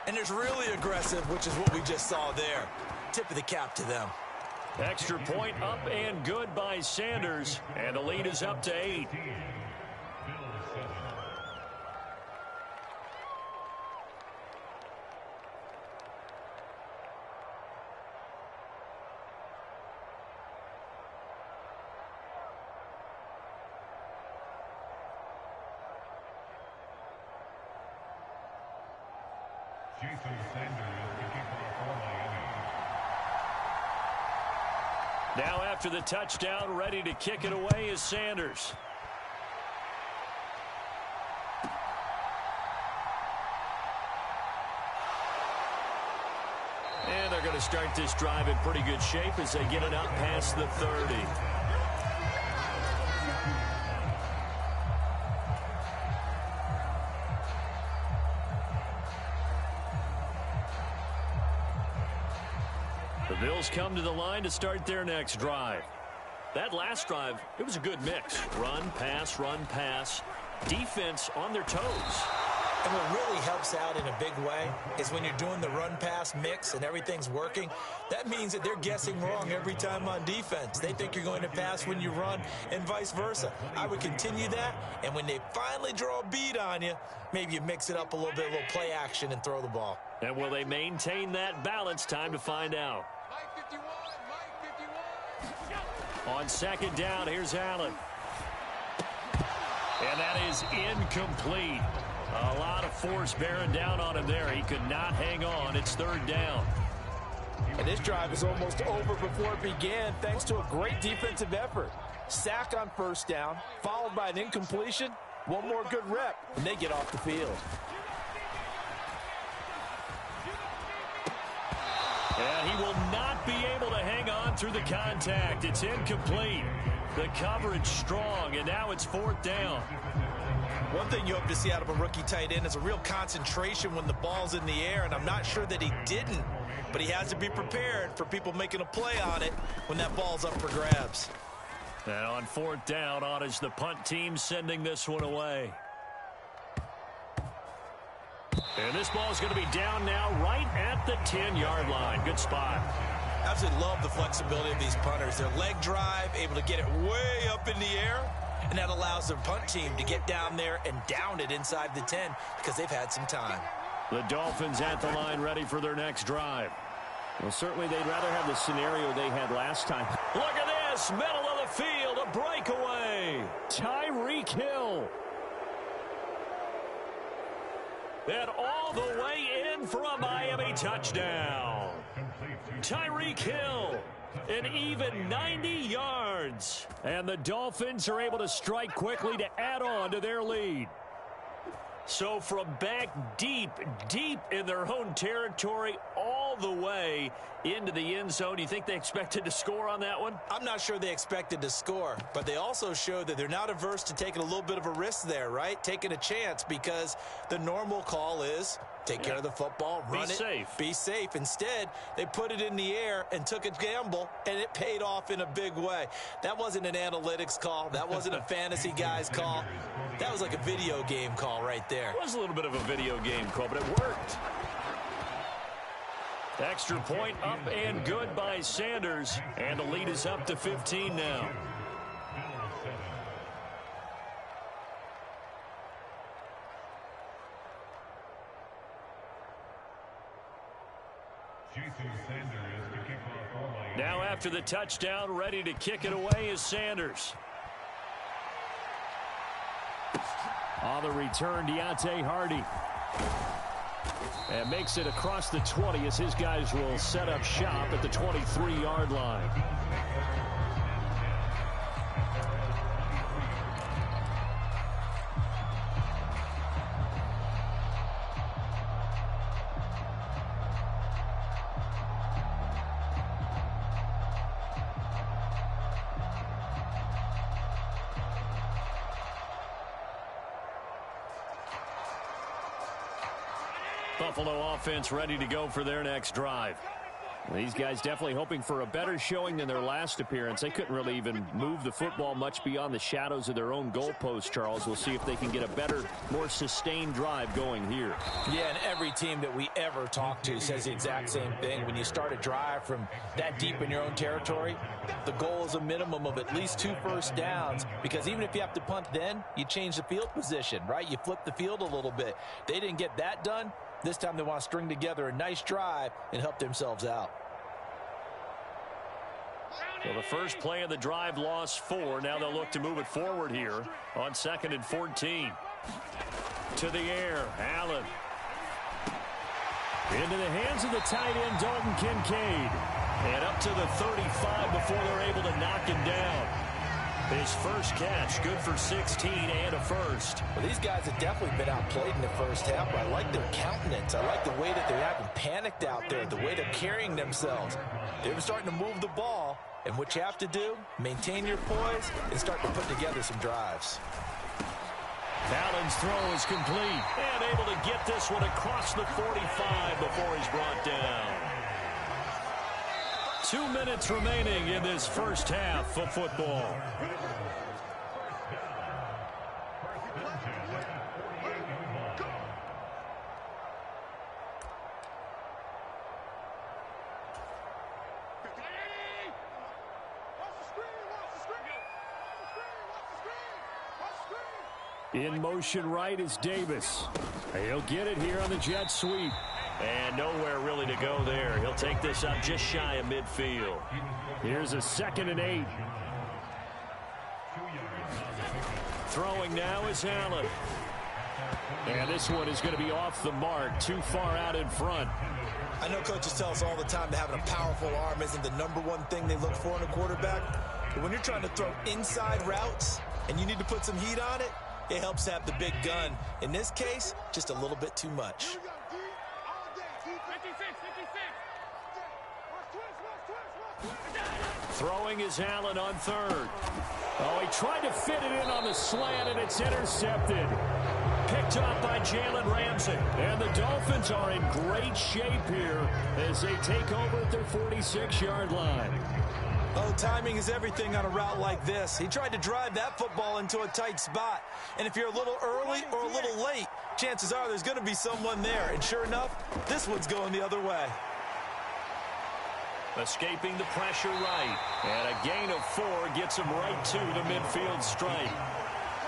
and there's really aggressive, which is what we just saw there. Tip of the cap to them.
Extra point up and good by Sanders, and the lead is up to 8. Now after the touchdown, ready to kick it away is Sanders. And they're going to start this drive in pretty good shape as they get it out past the 30. The Bills come to the line to start their next drive. That last drive, it was a good mix. Run, pass, defense on their toes.
And what really helps out in a big way is when you're doing the run-pass mix and everything's working, that means that they're guessing wrong every time on defense. They think you're going to pass when you run and vice versa. I would continue that, and when they finally draw a bead on you, maybe you mix it up a little bit, a little play action, and throw the ball.
And will they maintain that balance? Time to find out. On second down, here's Allen. And that is incomplete. A lot of force bearing down on him there. He could not hang on. It's third down.
And this drive is almost over before it began thanks to a great defensive effort. Sack on first down, followed by an incompletion. One more good rep, and they get off the field.
And he will not be able to hang on through the contact. It's incomplete. The coverage strong, and now it's fourth down.
One thing you hope to see out of a rookie tight end is a real concentration when the ball's in the air, and I'm not sure that he didn't, but he has to be prepared for people making a play on it when that ball's up for grabs.
And on fourth down, on is the punt team sending this one away. And this ball is going to be down now right at the 10-yard line. Good spot.
Absolutely love the flexibility of these punters. Their leg drive, able to get it way up in the air, and that allows their punt team to get down there and down it inside the 10 because they've had some time.
The Dolphins at the line ready for their next drive.
Well, certainly they'd rather have the scenario they had last time.
Look at this, middle of the field, a breakaway. play. Tyreek Hill. And all the way in for a Miami touchdown. Tyreek Hill, an even 90 yards. And the Dolphins are able to strike quickly to add on to their lead. So from back deep in their own territory, all the way into the end zone, do you think they expected to score on that one?
I'm not sure they expected to score, but they also showed that they're not averse to taking a little bit of a risk there, right? Taking a chance, because the normal call is take care of the football, run it, be safe. Instead, they put it in the air and took a gamble, and it paid off in a big way. That wasn't an analytics call. That wasn't a fantasy guy's call. That was like a video game call right there.
It was a little bit of a video game call, but it worked. Extra point up and good by Sanders, and the lead is up to 15 now. Now after the touchdown, ready to kick it away is Sanders. On the return, Deontay Hardy. And makes it across the 20 as his guys will set up shop at the 23-yard line. Buffalo offense ready to go for their next drive. These guys definitely hoping for a better showing than their last appearance. They couldn't really even move the football much beyond the shadows of their own goalpost, Charles. We'll see if they can get a better, more sustained drive going here.
Yeah, and every team that we ever talk to says the exact same thing. When you start a drive from that deep in your own territory, the goal is a minimum of at least 2 first downs, because even if you have to punt then, you change the field position, right? You flip the field a little bit. They didn't get that done. This time they want to string together a nice drive and help themselves out.
Well, the first play of the drive lost 4. Now they'll look to move it forward here on 2nd and 14. To the air, Allen. Into the hands of the tight end, Dalton Kincaid. And up to the 35 before they're able to knock him down. His first catch, good for 16 and a first.
Well, these guys have definitely been outplayed in the first half, but I like their countenance. I like the way that they're acting panicked out there, the way they're carrying themselves. They're starting to move the ball, and what you have to do, maintain your poise and start to put together some drives.
Allen's throw is complete, and able to get this one across the 45 before he's brought down. 2 minutes remaining in this first half of football. In motion right is Davis. He'll get it here on the jet sweep. And nowhere really to go there. He'll take this up just shy of midfield. Here's a 2nd and 8. Throwing now is Allen. And this one is going to be off the mark, too far out in front.
I know coaches tell us all the time that having a powerful arm isn't the #1 thing they look for in a quarterback. But when you're trying to throw inside routes and you need to put some heat on it, it helps to have the big gun. In this case, just a little bit too much.
Throwing is Allen on 3rd. Oh, he tried to fit it in on the slant, and it's intercepted. Picked up by Jalen Ramsey. And the Dolphins are in great shape here as they take over at their 46-yard line.
Oh, timing is everything on a route like this. He tried to drive that football into a tight spot. And if you're a little early or a little late, chances are there's going to be someone there. And sure enough, this one's going the other way.
Escaping the pressure right. And a gain of 4 gets him right to the midfield stripe.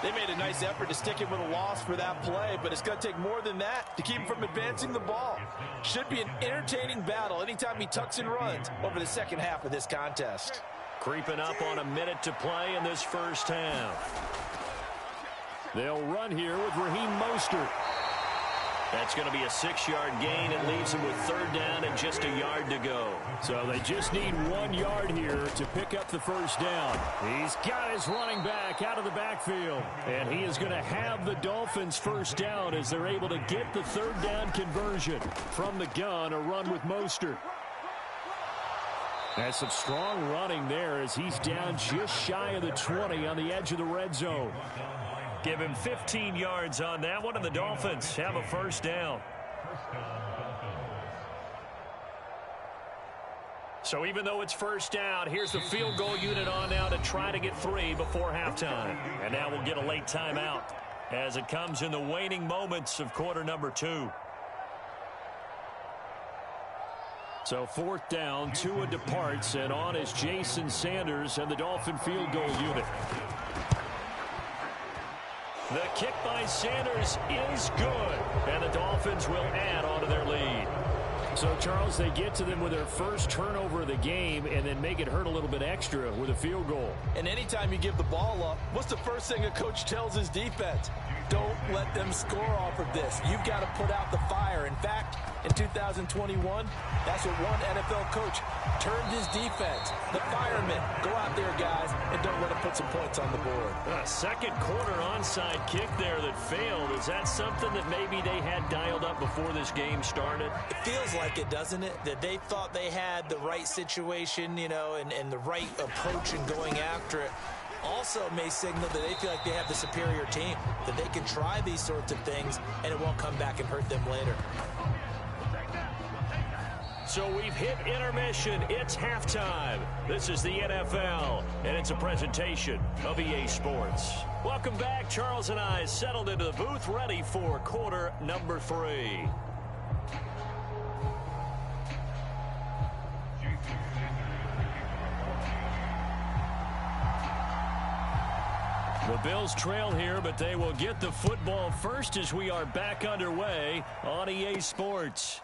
They made a nice effort to stick him with a loss for that play, but it's going to take more than that to keep him from advancing the ball. Should be an entertaining battle anytime he tucks and runs over the second half of this contest.
Creeping up on a minute to play in this first half. They'll run here with Raheem Mostert. That's going to be a 6-yard gain. It leaves them with third down and just a yard to go. So they just need 1 yard here to pick up the first down. He's got his running back out of the backfield. And he is going to have the Dolphins first down as they're able to get the third down conversion. From the gun, a run with Mostert. That's some strong running there as he's down just shy of the 20 on the edge of the red zone. Give him 15 yards on that one, and the Dolphins have a first down. So even though it's first down, here's the field goal unit on now to try to get 3 before halftime. And now we'll get a late timeout as it comes in the waning moments of quarter number 2. So 4th down, Tua departs, and on is Jason Sanders and the Dolphin field goal unit. The kick by Sanders is good, and the Dolphins will add on to their lead. So, Charles, they get to them with their first turnover of the game and then make it hurt a little bit extra with a field goal.
And anytime you give the ball up, what's the first thing a coach tells his defense? Don't let them score off of this. You've got to put out the fire. In fact, in 2021, that's what one NFL coach turned his defense. The firemen. Go out there, guys, and don't let them put some points on the board.
A second quarter onside kick there that failed. Is that something that maybe they had dialed up before this game started?
It feels like it, doesn't it? That they thought they had the right situation, you know, and the right approach in going after it. Also may signal that they feel like they have the superior team, that they can try these sorts of things and it won't come back and hurt them later.
So we've hit intermission. It's halftime. This is the NFL, and it's a presentation of EA Sports. Welcome back. Charles and I settled into the booth, ready for quarter number 3. The Bills trail here, but they will get the football first as we are back underway on EA Sports.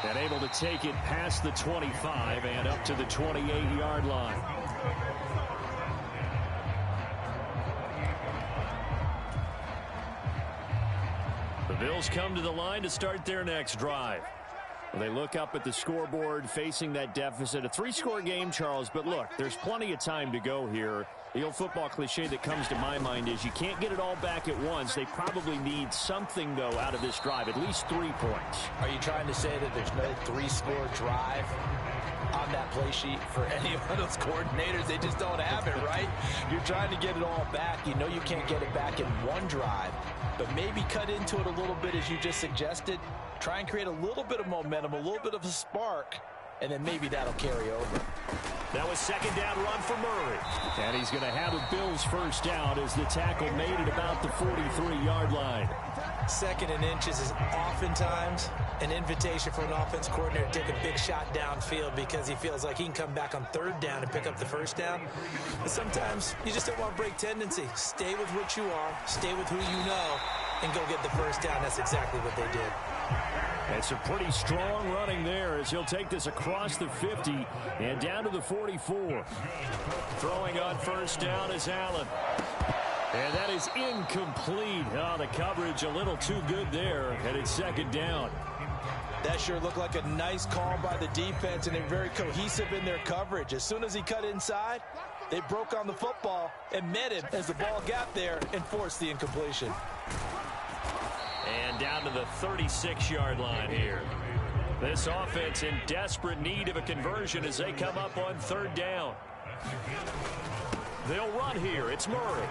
And able to take it past the 25 and up to the 28-yard line. The Bills come to the line to start their next drive. They look up at the scoreboard facing that deficit. A 3-score game, Charles, but look, there's plenty of time to go here. The old football cliche that comes to my mind is you can't get it all back at once. They probably need something, though, out of this drive, at least 3 points.
Are you trying to say that there's no 3-score drive on that play sheet for any of those coordinators? They just don't have it, right? You're trying to get it all back. You know you can't get it back in one drive, but maybe cut into it a little bit as you just suggested. Try and create a little bit of momentum, a little bit of a spark, and then maybe that'll carry over.
That was second down run for Murray. And he's going to have a Bills first down as the tackle made it about the 43-yard line.
Second and inches is oftentimes an invitation for an offense coordinator to take a big shot downfield because he feels like he can come back on third down and pick up the first down. But sometimes you just don't want to break tendency. Stay with what you are, stay with who you know, and go get the first down. That's exactly what they did.
It's a pretty strong running there as he'll take this across the 50 and down to the 44. Throwing on first down is Allen. And that is incomplete. Oh, the coverage a little too good there, and it's second down.
That sure looked like a nice call by the defense, and they're very cohesive in their coverage. As soon as he cut inside, they broke on the football and met him as the ball got there and forced the incompletion.
And down to the 36-yard line here. This offense in desperate need of a conversion as they come up on third down. They'll run here. It's Murray.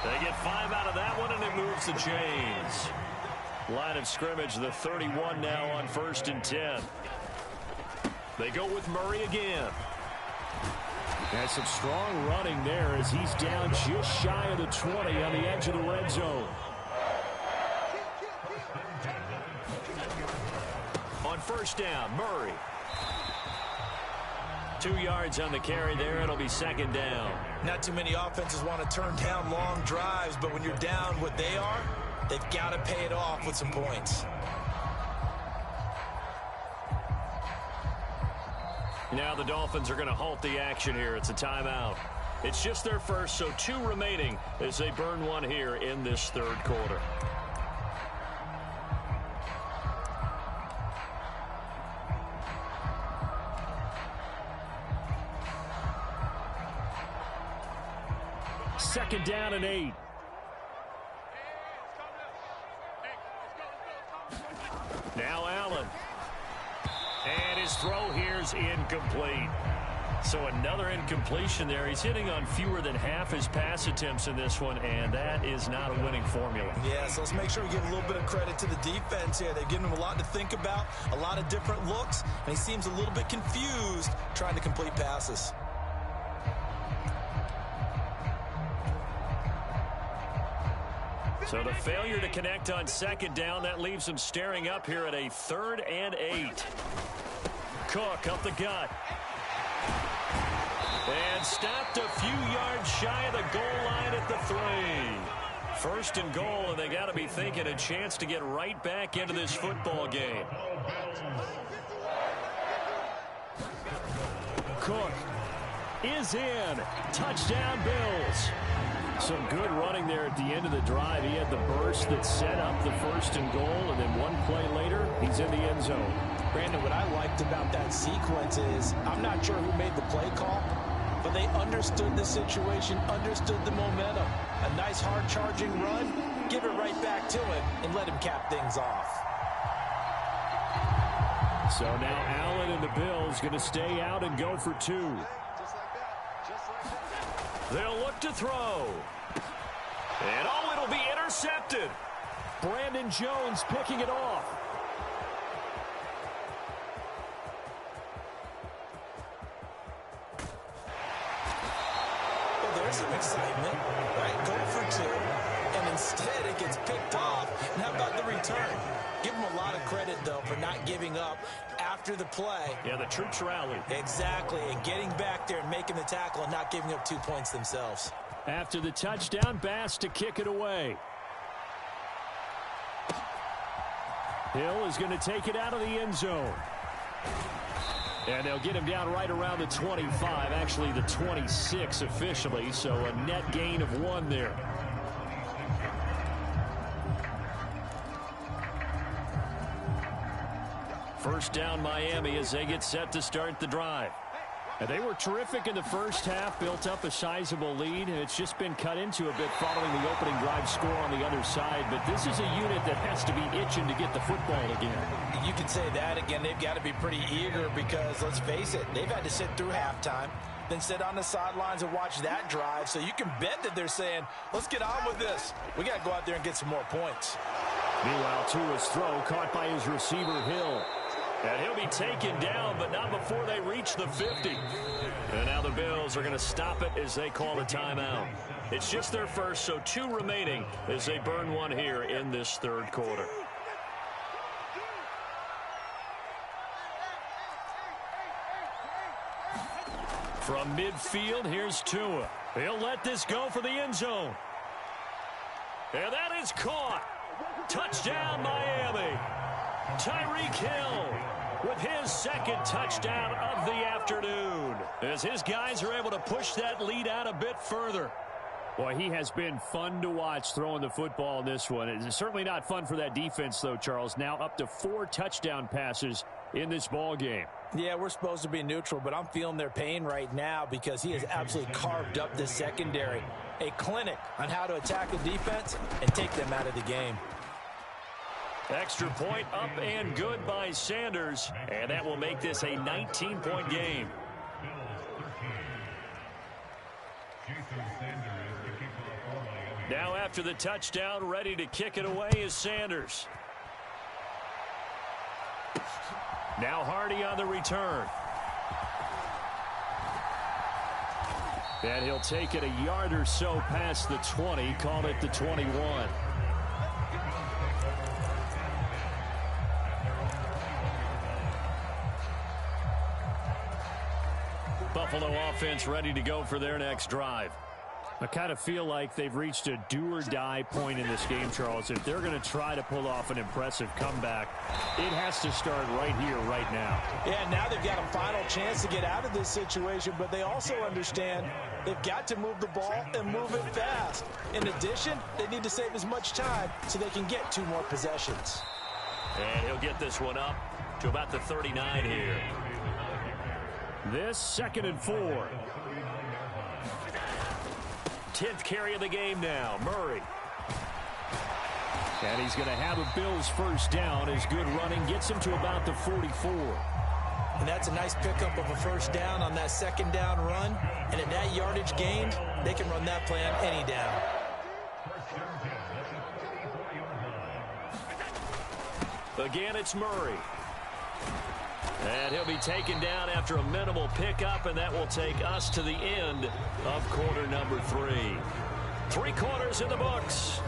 They get 5 out of that one, and it moves the chains. Line of scrimmage, the 31 now on 1st and 10. They go with Murray again. And some strong running there as he's down just shy of the 20 on the edge of the red zone. On first down, Murray. 2 yards on the carry there. It'll be second down.
Not too many offenses want to turn down long drives, but when you're down what they are, they've got to pay it off with some points.
Now the Dolphins are going to halt the action here. It's a timeout. It's just their first, so 2 remaining as they burn one here in this third quarter. Second down and 8. Now Allen. And his throw here is incomplete. So another incompletion there. He's hitting on fewer than half his pass attempts in this one, and that is not a winning formula.
Yeah, so let's make sure we give a little bit of credit to the defense here. They've given him a lot to think about, a lot of different looks, and he seems a little bit confused trying to complete passes.
So the failure to connect on second down, that leaves him staring up here at a 3rd and 8. Cook up the gut. And stopped a few yards shy of the goal line at the 3. 1st and goal, and they got to be thinking a chance to get right back into this football game. Cook is in. Touchdown, Bills. Some good running there at the end of the drive. He had the burst that set up the 1st and goal, and then one play later, he's in the end zone.
Brandon, what I liked about that sequence is I'm not sure who made the play call, but they understood the situation, understood the momentum. A nice hard-charging run, give it right back to him, and let him cap things off.
So now Allen and the Bills going to stay out and go for 2. They'll look to throw. And oh, it'll be intercepted. Brandon Jones picking it off.
Well, there's some excitement, right? Go for 2, and instead it gets picked off. And how about the return? Give him a lot of credit, though, for not giving up after the play.
Yeah, the troops rallied.
Exactly, and getting back there and making the tackle and not giving up 2 points themselves.
After the touchdown, Bass to kick it away. Hill is going to take it out of the end zone. And they'll get him down right around the 25, actually the 26 officially, so a net gain of 1 there. First down Miami as they get set to start the drive. And they were terrific in the first half, built up a sizable lead, and it's just been cut into a bit following the opening drive score on the other side. But this is a unit that has to be itching to get the football again.
You can say that again. They've got to be pretty eager because, let's face it, they've had to sit through halftime, then sit on the sidelines and watch that drive. So you can bet that they're saying, let's get on with this. We got to go out there and get some more points.
Meanwhile, Tua's throw caught by his receiver, Hill. And he'll be taken down, but not before they reach the 50. And now the Bills are going to stop it as they call a timeout. It's just their first, so 2 remaining as they burn one here in this third quarter. From midfield, here's Tua. He'll let this go for the end zone. And that is caught. Touchdown, Miami. Tyreek Hill with his 2nd touchdown of the afternoon as his guys are able to push that lead out a bit further. Boy, he has been fun to watch throwing the football in this one. It's certainly not fun for that defense, though, Charles. Now up to 4 touchdown passes in this ball game.
Yeah, we're supposed to be neutral, but I'm feeling their pain right now because he has absolutely carved up this secondary. A clinic on how to attack a defense and take them out of the game.
Extra point up and good by Sanders, and that will make this a 19-point game. Now after the touchdown, ready to kick it away is Sanders. Now Hardy on the return. And he'll take it a yard or so past the 20, call it the 21. Buffalo offense ready to go for their next drive. I kind of feel like they've reached a do-or-die point in this game, Charles. If they're going to try to pull off an impressive comeback, it has to start right here, right now.
Yeah, now they've got a final chance to get out of this situation, but they also understand they've got to move the ball and move it fast. In addition, they need to save as much time so they can get 2 more possessions.
And he'll get this one up to about the 39 here. This 2nd and 4. 10th carry of the game now, Murray. And he's going to have a Bills first down. His good running gets him to about the 44.
And that's a nice pickup of a first down on that 2nd down run. And at that yardage gained, they can run that play on any down.
Again, it's Murray. And he'll be taken down after a minimal pickup, and that will take us to the end of quarter number 3. 3 quarters in the books.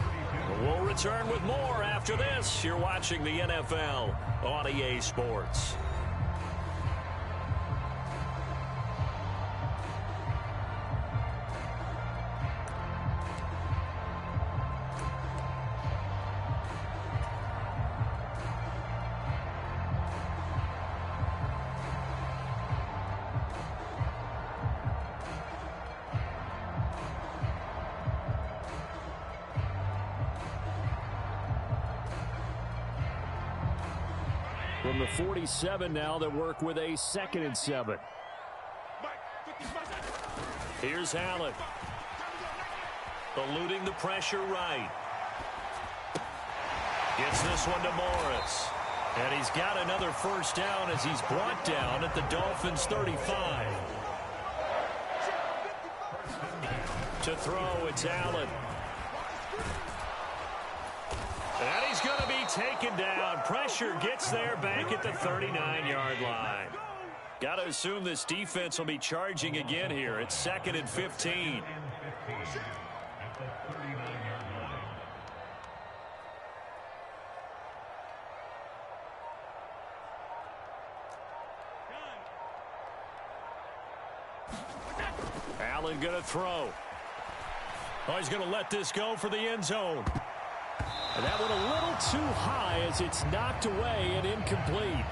We'll return with more after this. You're watching the NFL on EA Sports. From the 47 now, they work with a 2nd and 7. Here's Allen. Eluding the pressure right. Gets this one to Morris. And he's got another first down as he's brought down at the Dolphins' 35. To throw, it's Allen. And he's going to be taken down. Pressure gets there back at the 39-yard line. Got to assume this defense will be charging again here. It's 2nd and 15. Allen going to throw. Oh, he's going to let this go for the end zone. And that one a little too high as it's knocked away and incomplete.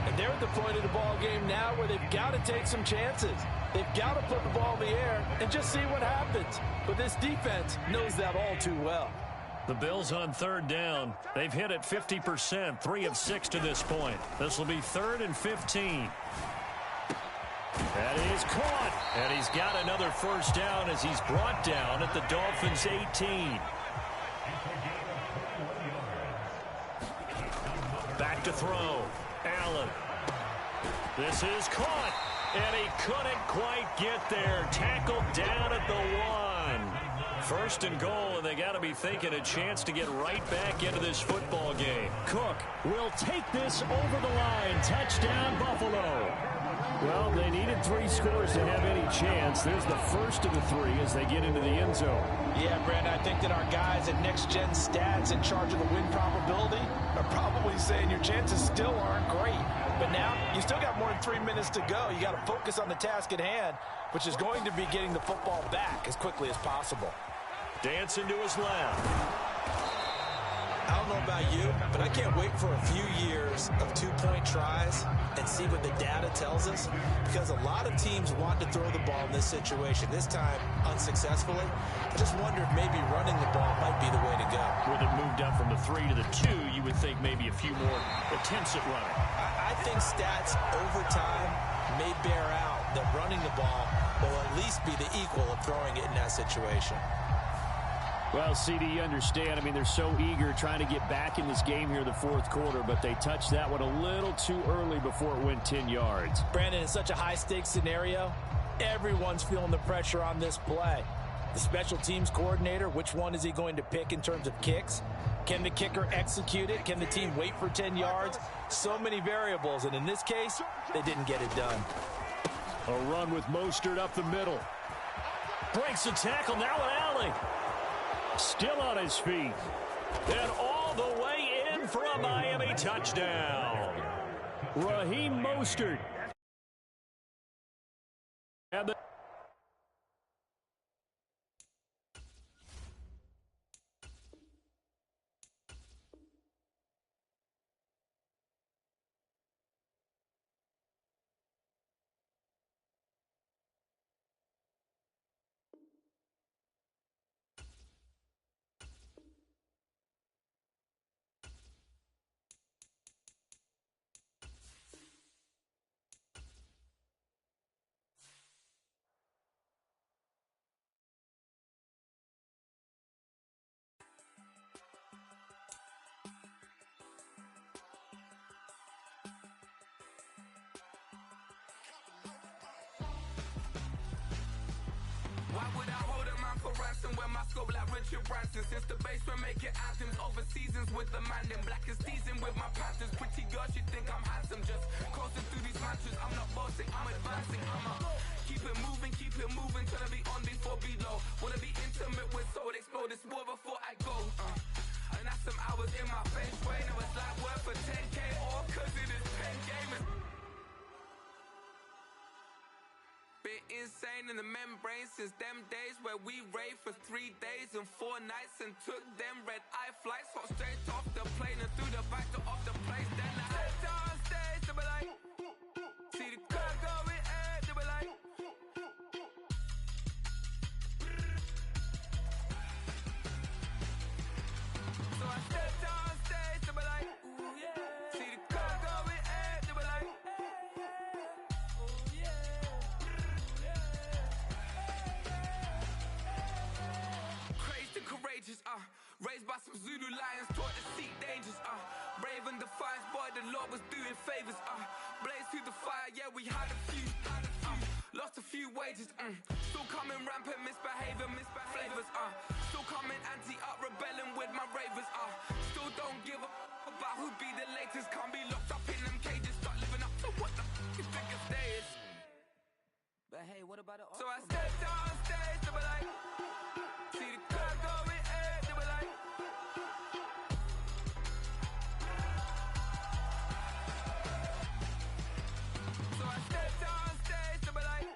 And they're at the point of the ball game now where they've got to take some chances. They've got to put the ball in the air and just see what happens. But this defense knows that all too well.
The Bills on 3rd down. They've hit it 50%, 3 of 6 to this point. This will be 3rd and 15. That is caught. And he's got another first down as he's brought down at the Dolphins' 18. Back to throw. Allen. This is caught. And he couldn't quite get there. Tackled down at the 1. 1st and goal, and they got to be thinking a chance to get right back into this football game. Cook will take this over the line. Touchdown, Buffalo. Well, they needed 3 scores to have any chance. There's the first of the 3 as they get into the end zone.
Yeah, Brandon, I think that our guys at Next Gen Stats in charge of the win probability are probably saying your chances still aren't great. But now you still got more than 3 minutes to go. You got to focus on the task at hand, which is going to be getting the football back as quickly as possible.
Dancing to his left.
I don't know about you, but I can't wait for a few years of 2-point tries and see what the data tells us, because a lot of teams want to throw the ball in this situation, this time unsuccessfully. I just wonder if maybe running the ball might be the way to go.
With it moved up from the 3 to the 2, you would think maybe a few more attempts at running.
I think stats over time may bear out that running the ball will at least be the equal of throwing it in that situation.
Well, CD, you understand. I mean, they're so eager trying to get back in this game here in the 4th quarter, but they touched that one a little too early before it went 10 yards.
Brandon, it's such a high-stakes scenario. Everyone's feeling the pressure on this play. The special teams coordinator, which one is he going to pick in terms of kicks? Can the kicker execute it? Can the team wait for 10 yards? So many variables, and in this case, they didn't get it done.
A run with Mostert up the middle. Breaks the tackle, now an alley. Still on his feet. And all the way in for a Miami touchdown. Raheem Mostert. And
Why would I hold a man for ransom when my scope like Richard Branson? Since the base we're making anthems over seasons with the man in black is season with my Panthers. Pretty girls, you think I'm handsome, just coasting through these mantras. I'm not bossing, I'm advancing. Keep it moving, tryna be on before below. Wanna be intimate with soul, explode this war before I go. And that's some hours in my feng shui. Now it's like work for 10K, all cause it is pen gaming. Bit insane in the membrane since them days where we raved for 3 days and 4 nights and took them red eye flights, hot straight off the plane and through the back door of the place. Then I stepped on stage, they were like, see the crowd going air, they were like. So I stepped on stage, they were like, ooh yeah. See the crowd going air, they were like, ooh yeah. Crazed and courageous, raised by some Zulu lions, taught to seek dangers, brave and defiant, boy, the Lord was doing favors, blaze through the fire, yeah, we had a few, lost a few wages, still coming rampant, misbehavior, flavors, still coming anti-up, rebelling with my ravers, still don't give a about who be the latest, can't be locked up in them cages, start living up to what the you think of day is.
But hey, what about the
So I stepped on stage, they were like, see the crowd going air, they were like. So I stepped on stage, they were like.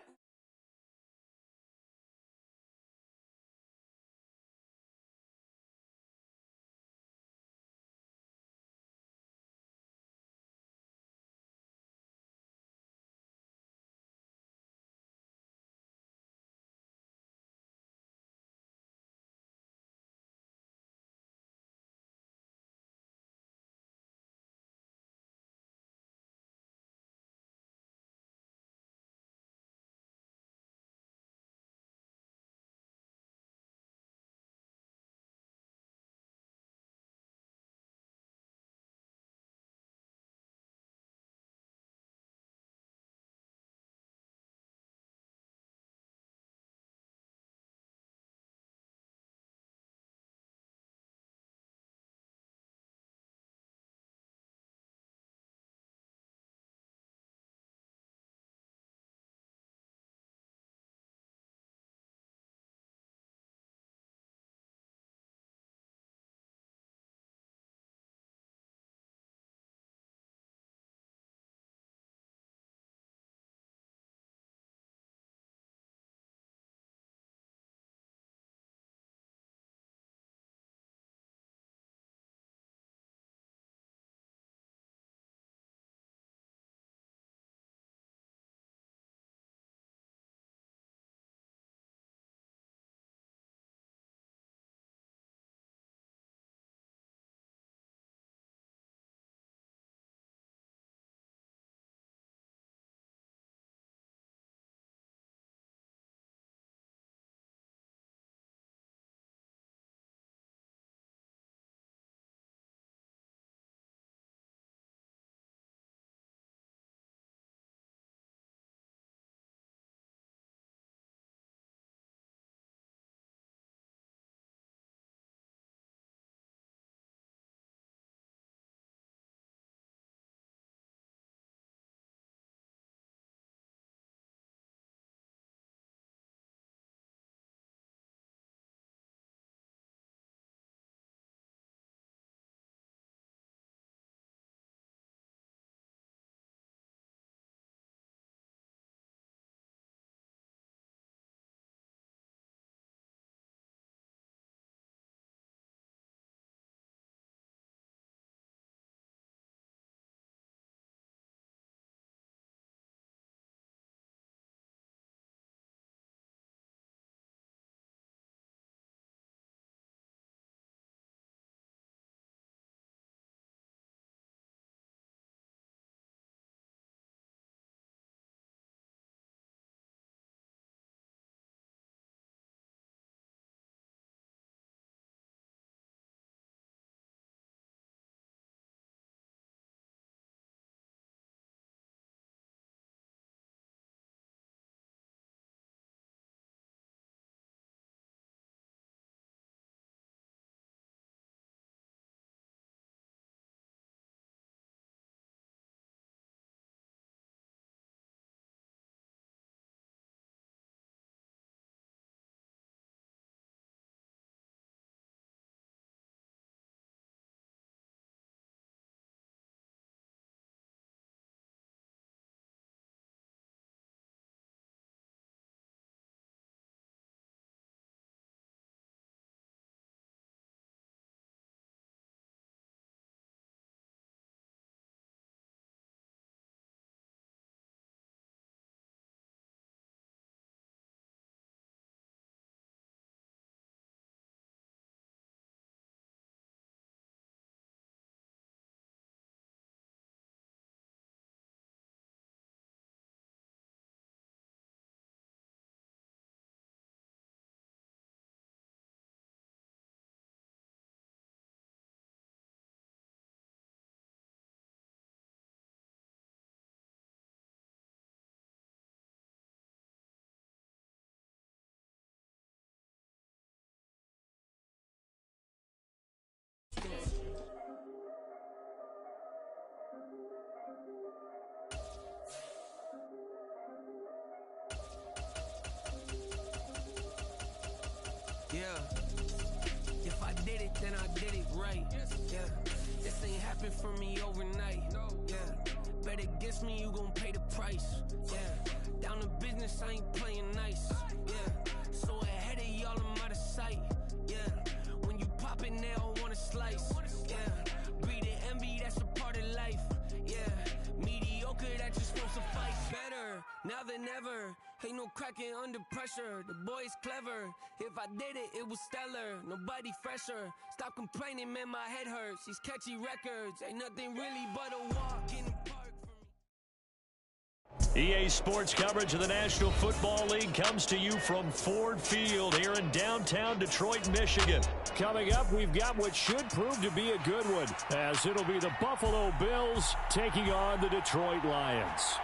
then I did it right. Yeah, this ain't happened for me overnight. Yeah, bet against me, you gon' pay the price. Yeah, down to business, I ain't playing nice. Yeah, so ahead of y'all, I'm out of sight. Yeah, when you pop it, they all wanna slice. Yeah, breathe the envy, that's a part of life. Yeah, mediocre, that just won't suffice. Better now than ever. Ain't no cracking under pressure. The boy's clever. If I did it, it was stellar. Nobody fresher. Stop complaining, man, my head hurts. These catchy records ain't nothing really but a walk in the park for me.
EA Sports coverage of the National Football League comes to you from Ford Field here in downtown Detroit, Michigan. Coming up, we've got what should prove to be a good one, as it'll be the Buffalo Bills taking on the Detroit Lions.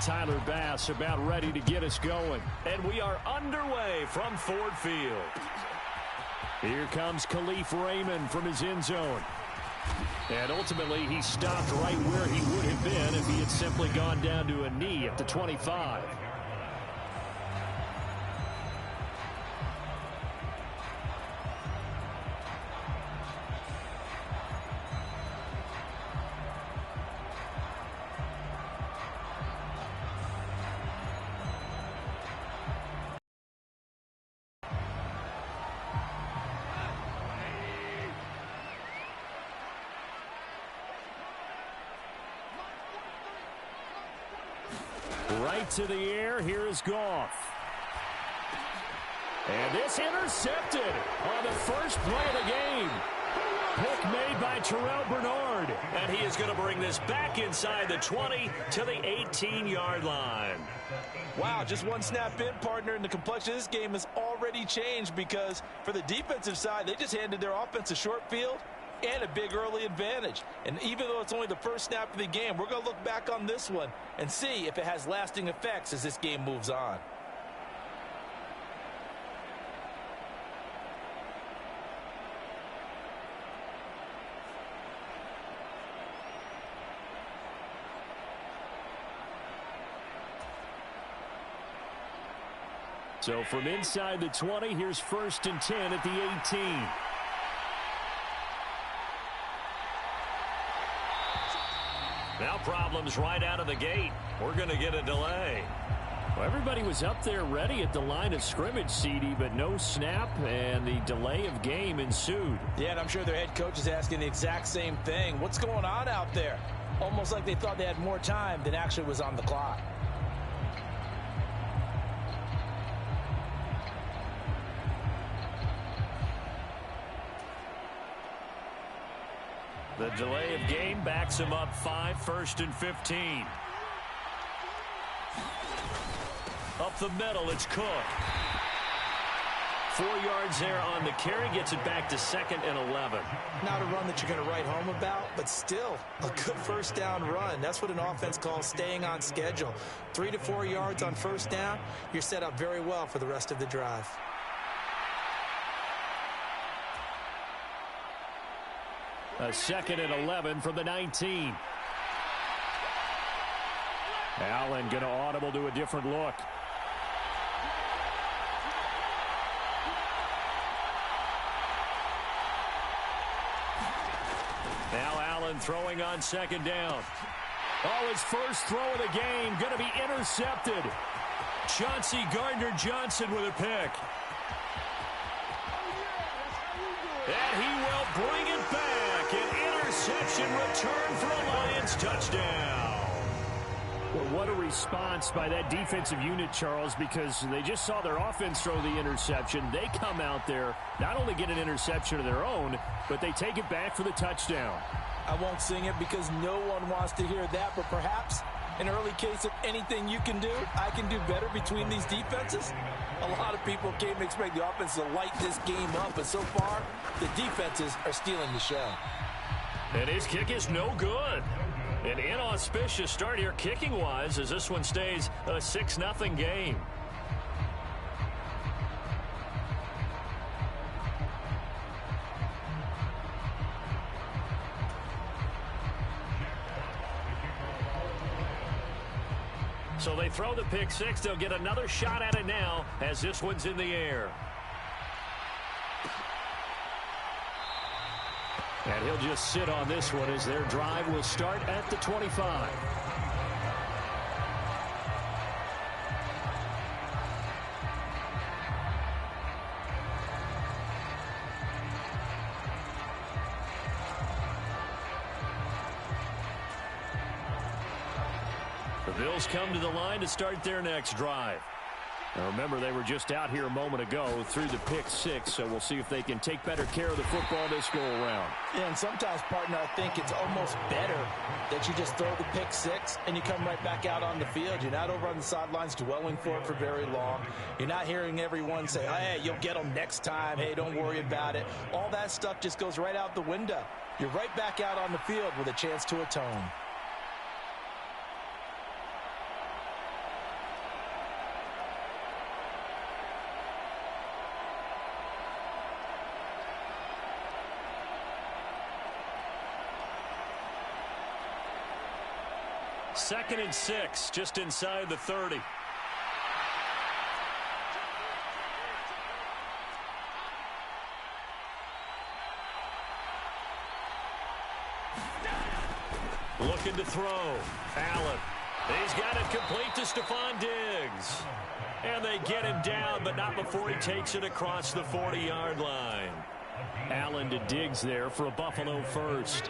Tyler Bass about ready to get us going. And we are underway from Ford Field. Here comes Khalif Raymond from his end zone. And ultimately, he stopped right where he would have been if he had simply gone down to a knee at the 25. Right to the air, here is Goff. And this intercepted on the first play of the game. Pick made by Terrell Bernard. And he is going to bring this back inside the 20 to the 18-yard line.
Wow, just one snap in, partner, and the complexion of this game has already changed because for the defensive side, they just handed their offense a short field and a big early advantage. And even though it's only the first snap of the game, we're going to look back on this one and see if it has lasting effects as this game moves on.
So from inside the 20, here's 1st and 10 at the 18. Now problems right out of the gate. We're going to get a delay. Well, everybody was up there ready at the line of scrimmage, CD, but no snap, and the delay of game ensued.
Yeah, and I'm sure their head coach is asking the exact same thing. What's going on out there? Almost like they thought they had more time than actually was on the clock.
The delay of game backs him up 5, 1st and 15. Up the middle, it's Cook. 4 yards there on the carry, gets it back to 2nd and 11.
Not a run that you're going to write home about, but still a good first down run. That's what an offense calls staying on schedule. 3 to 4 yards on first down, you're set up very well for the rest of the drive.
A 2nd and 11 from the 19. Allen going to audible to a different look. Now Allen throwing on 2nd down. Oh, his first throw of the game going to be intercepted. Chauncey Gardner-Johnson with a pick. And he will bring it back. An interception return for a Lions touchdown. Well, what a response by that defensive unit, Charles, because they just saw their offense throw the interception. They come out there, not only get an interception of their own, but they take it back for the touchdown.
I won't sing it because no one wants to hear that, but perhaps An early case of anything you can do, I can do better between these defenses. A lot of people came to expect the offense to light this game up, but so far, the defenses are stealing the show.
And his kick is no good. An inauspicious start here kicking-wise as this one stays a 6-0 game. So they throw the pick six. They'll get another shot at it now as this one's in the air. And he'll just sit on this one as their drive will start at the 25. The Bills come to the line to start their next drive. Now remember, they were just out here a moment ago through the pick six, so we'll see if they can take better care of the football this go-around.
Yeah, and sometimes, partner, I think it's almost better that you just throw the pick six and you come right back out on the field. You're not over on the sidelines dwelling for it for very long. You're not hearing everyone say, hey, you'll get them next time. Hey, don't worry about it. All that stuff just goes right out the window. You're right back out on the field with a chance to atone.
Second and 6, just inside the 30. Looking to throw. Allen. He's got it complete to Stephon Diggs. And they get him down, but not before he takes it across the 40-yard line. Allen to Diggs there for a Buffalo first.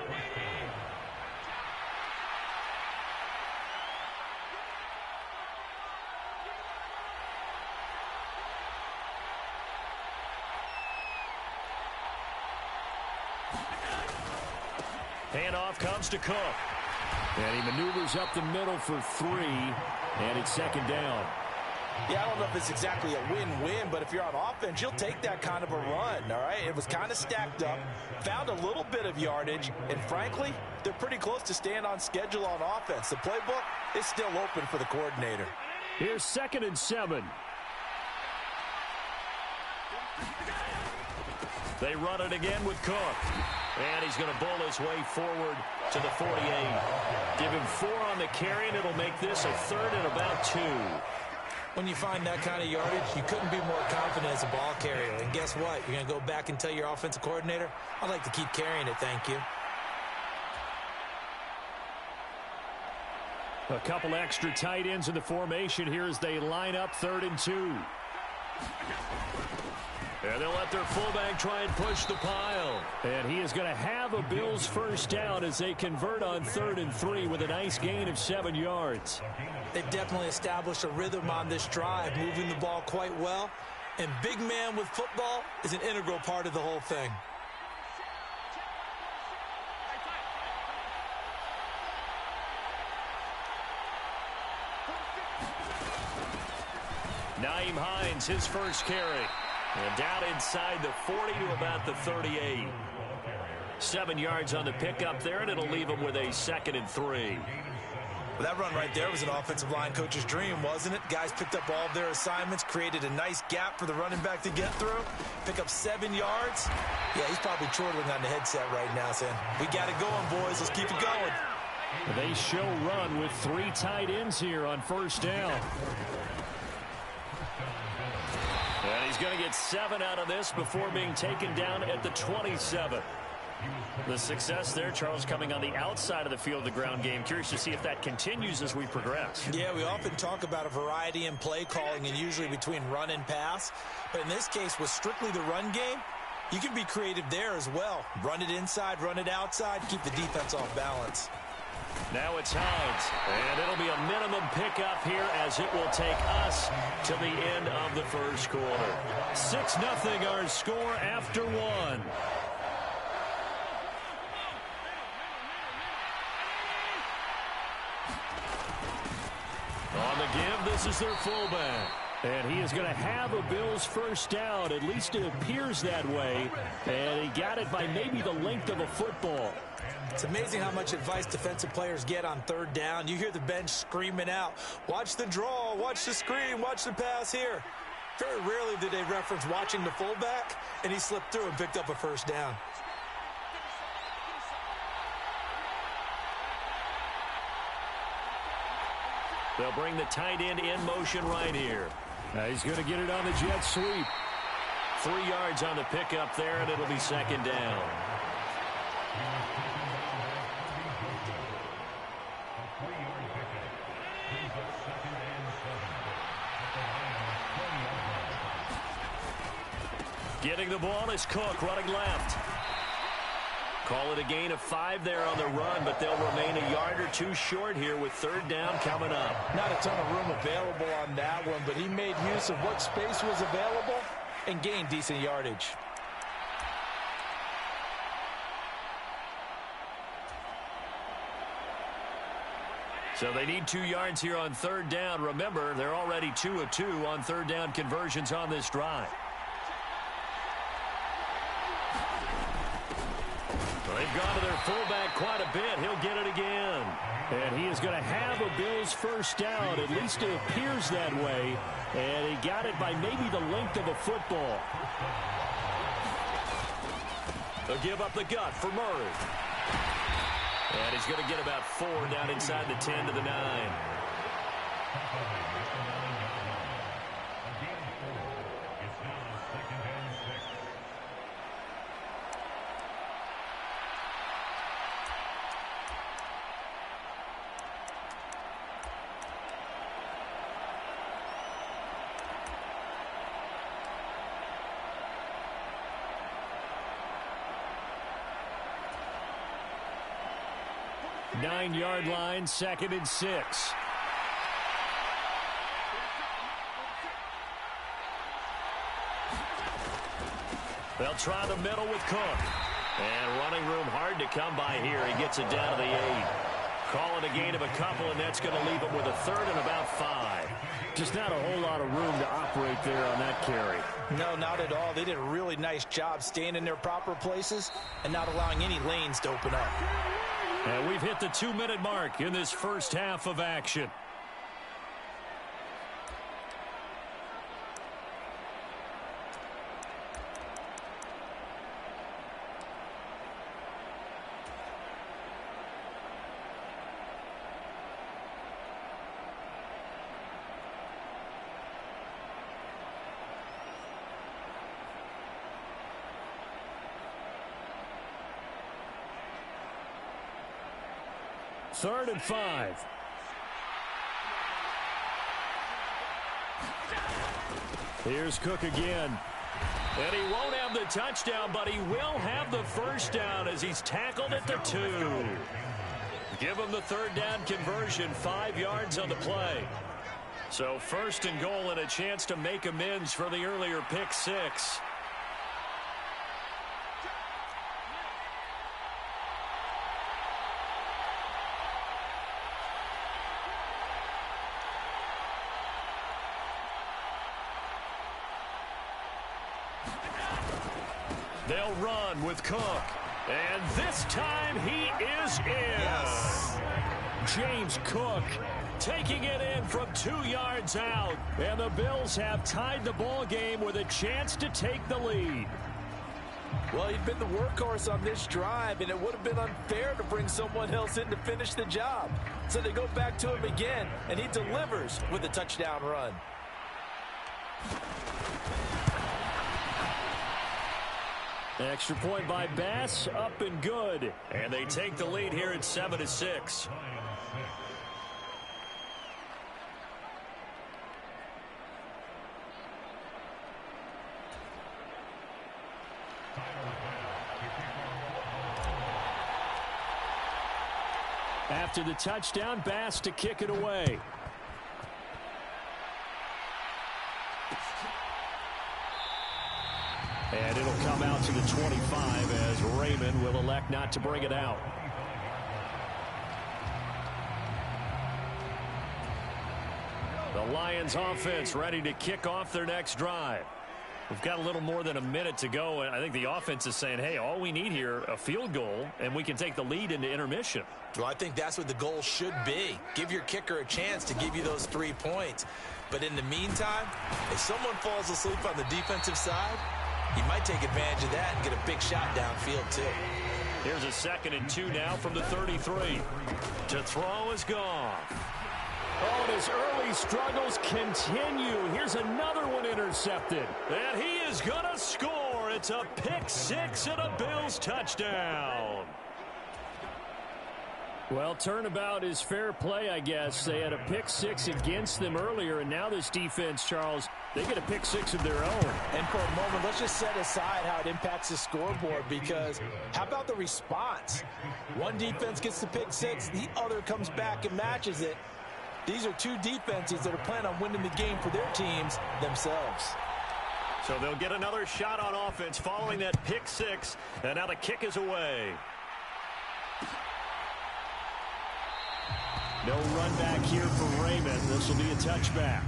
Handoff comes to Cook. And he maneuvers up the middle for 3. And it's second down.
Yeah, I don't know if it's exactly a win-win, but if you're on offense, you'll take that kind of a run, all right? It was kind of stacked up, found a little bit of yardage, and frankly, they're pretty close to staying on schedule on offense. The playbook is still open for the coordinator.
Here's second and 7. They run it again with Cook. And he's going to bowl his way forward to the 48. Give him 4 on the carry, and it'll make this a third and about 2.
When you find that kind of yardage, you couldn't be more confident as a ball carrier. And guess what? You're going to go back and tell your offensive coordinator, I'd like to keep carrying it, thank you.
A couple extra tight ends in the formation here as they line up 3rd and 2. And they'll let their fullback try and push the pile. And he is going to have a Bills first down as they convert on 3rd and 3 with a nice gain of 7 yards.
They've definitely established a rhythm on this drive, moving the ball quite well. And big man with football is an integral part of the whole thing.
Nyheim Hines, his first carry. And down inside the 40 to about the 38. 7 yards on the pickup there, and it'll leave him with a 2nd and 3.
Well, that run right there was an offensive line coach's dream, wasn't it? Guys picked up all of their assignments, created a nice gap for the running back to get through, pick up 7 yards. Yeah, he's probably chortling on the headset right now saying, we got it going, boys. Let's keep it going.
They show run with 3 tight ends here on first down. And he's going to get 7 out of this before being taken down at the 27. The success there, Charles, coming on the outside of the field, the ground game. Curious to see if that continues as we progress.
Yeah, we often talk about a variety in play calling and usually between run and pass. But in this case, with strictly the run game, you can be creative there as well. Run it inside, run it outside, keep the defense off balance.
Now it's Hines, and it'll be a minimum pickup here as it will take us to the end of the first quarter. 6-0 our score after 1. On the give, this is their fullback. And he is going to have a Bills first down. At least it appears that way. And he got it by maybe the length of a football.
It's amazing how much advice defensive players get on third down. You hear the bench screaming out, watch the draw, watch the screen, watch the pass here. Very rarely do they reference watching the fullback, and he slipped through and picked up a first down.
They'll bring the tight end in motion right here. He's going to get it on the jet sweep. 3 yards on the pickup there, and it'll be second down. Getting the ball is Cook, running left. Call it a gain of 5 there on the run, but they'll remain a yard or 2 short here with third down coming up.
Not a ton of room available on that one, but he made use of what space was available and gained decent yardage.
So they need 2 yards here on third down. Remember, they're already 2 of 2 on third down conversions on this drive. They've gone to their fullback quite a bit. He'll get it again. And he is going to have a Bills first down. At least it appears that way. And he got it by maybe the length of a football. They'll give up the gut for Murray. And he's going to get about 4 down inside the 10 to the 9. Nine-yard line, 2nd and 6. They'll try the middle with Cook. And running room hard to come by here. He gets it down to the 8. Call it a gain of a couple, and that's going to leave him with a 3rd and about 5. Just not a whole lot of room to operate there on that carry.
No, not at all. They did a really nice job staying in their proper places and not allowing any lanes to open up.
And we've hit the 2-minute mark in this first half of action. Third and 5. Here's Cook again. And he won't have the touchdown, but he will have the first down as he's tackled at the 2. Give him the third down conversion, 5 yards on the play. So first and goal and a chance to make amends for the earlier pick 6. They'll run with Cook. And this time he is in. Yes. James Cook taking it in from 2 yards out. And the Bills have tied the ball game with a chance to take the lead.
Well, he'd been the workhorse on this drive, and it would have been unfair to bring someone else in to finish the job. So they go back to him again, and he delivers with a touchdown run.
Extra point by Bass, up and good. And they take the lead here at 7-6. After the touchdown, Bass to kick it away. And it'll come out to the 25 as Raymond will elect not to bring it out. The Lions offense ready to kick off their next drive. We've got a little more than a minute to go, and I think the offense is saying, hey, all we need here, a field goal, and we can take the lead into intermission.
Well, I think that's what the goal should be. Give your kicker a chance to give you those 3 points. But in the meantime, if someone falls asleep on the defensive side, you might take advantage of that and get a big shot downfield, too.
Here's a 2nd and 2 now from the 33. To throw is Goff. Oh, and his early struggles continue. Here's another one intercepted. And he is going to score. It's a pick 6 and a Bills touchdown. Well, turnabout is fair play, I guess. They had a pick 6 against them earlier, and now this defense, Charles, they get a pick 6 of their own.
And for a moment, let's just set aside how it impacts the scoreboard, because how about the response? One defense gets the pick 6, the other comes back and matches it. These are 2 defenses that are planning on winning the game for their teams themselves.
So they'll get another shot on offense following that pick 6, and now the kick is away. No run back here for Raymond. This will be a touchback.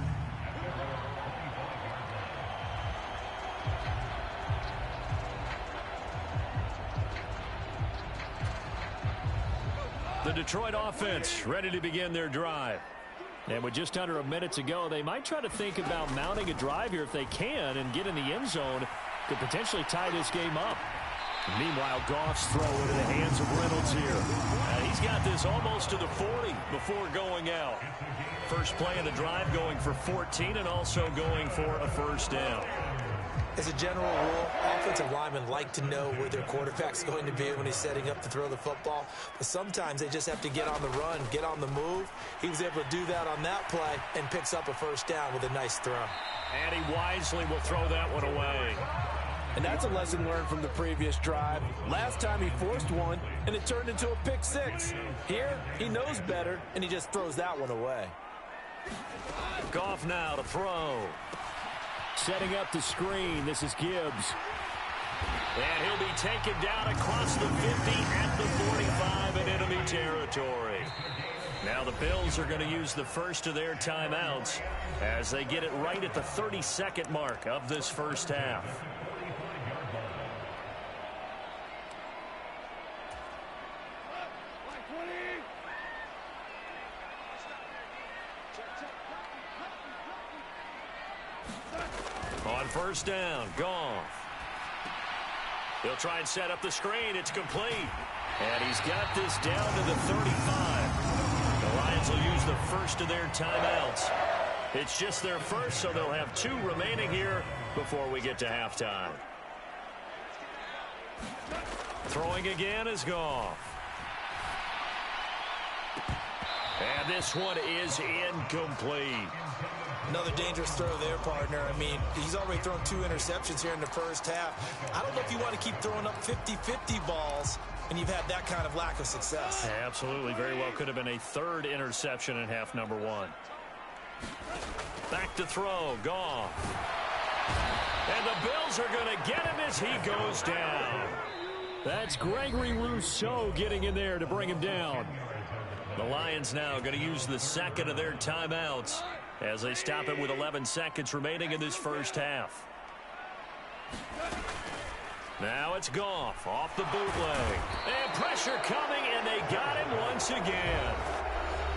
The Detroit offense ready to begin their drive. And with just under a minute to go, they might try to think about mounting a drive here if they can and get in the end zone to potentially tie this game up. Meanwhile, Goff's throw into the hands of Reynolds here. He's got this almost to the 40 before going out. First play of the drive going for 14 and also going for a first down.
As a general rule, offensive linemen like to know where their quarterback's going to be when he's setting up to throw the football. But sometimes they just have to get on the run, get on the move. He was able to do that on that play and picks up a first down with a nice throw.
And he wisely will throw that one away.
And that's a lesson learned from the previous drive. Last time he forced one, and it turned into a pick 6. Here, he knows better, and he just throws that one away.
Goff now to throw. Setting up the screen. This is Gibbs. And he'll be taken down across the 50 at the 45 in enemy territory. Now the Bills are going to use the first of their timeouts as they get it right at the 32nd mark of this first half. On first down, Goff. He'll try and set up the screen. It's complete. And he's got this down to the 35. The Lions will use the first of their timeouts. It's just their first, so they'll have 2 remaining here before we get to halftime. Throwing again is Goff. And this one is incomplete.
Another dangerous throw there, partner. I mean, he's already thrown 2 interceptions here in the first half. I don't know if you want to keep throwing up 50-50 balls when you've had that kind of lack of success.
Yeah, absolutely. Very well could have been a 3rd interception in half number 1. Back to throw. Goff. And the Bills are going to get him as he goes down. That's Gregory Rousseau getting in there to bring him down. The Lions now going to use the second of their timeouts as they stop it with 11 seconds remaining in this first half. Now it's Goff off the bootleg. And pressure coming, and they got him once again.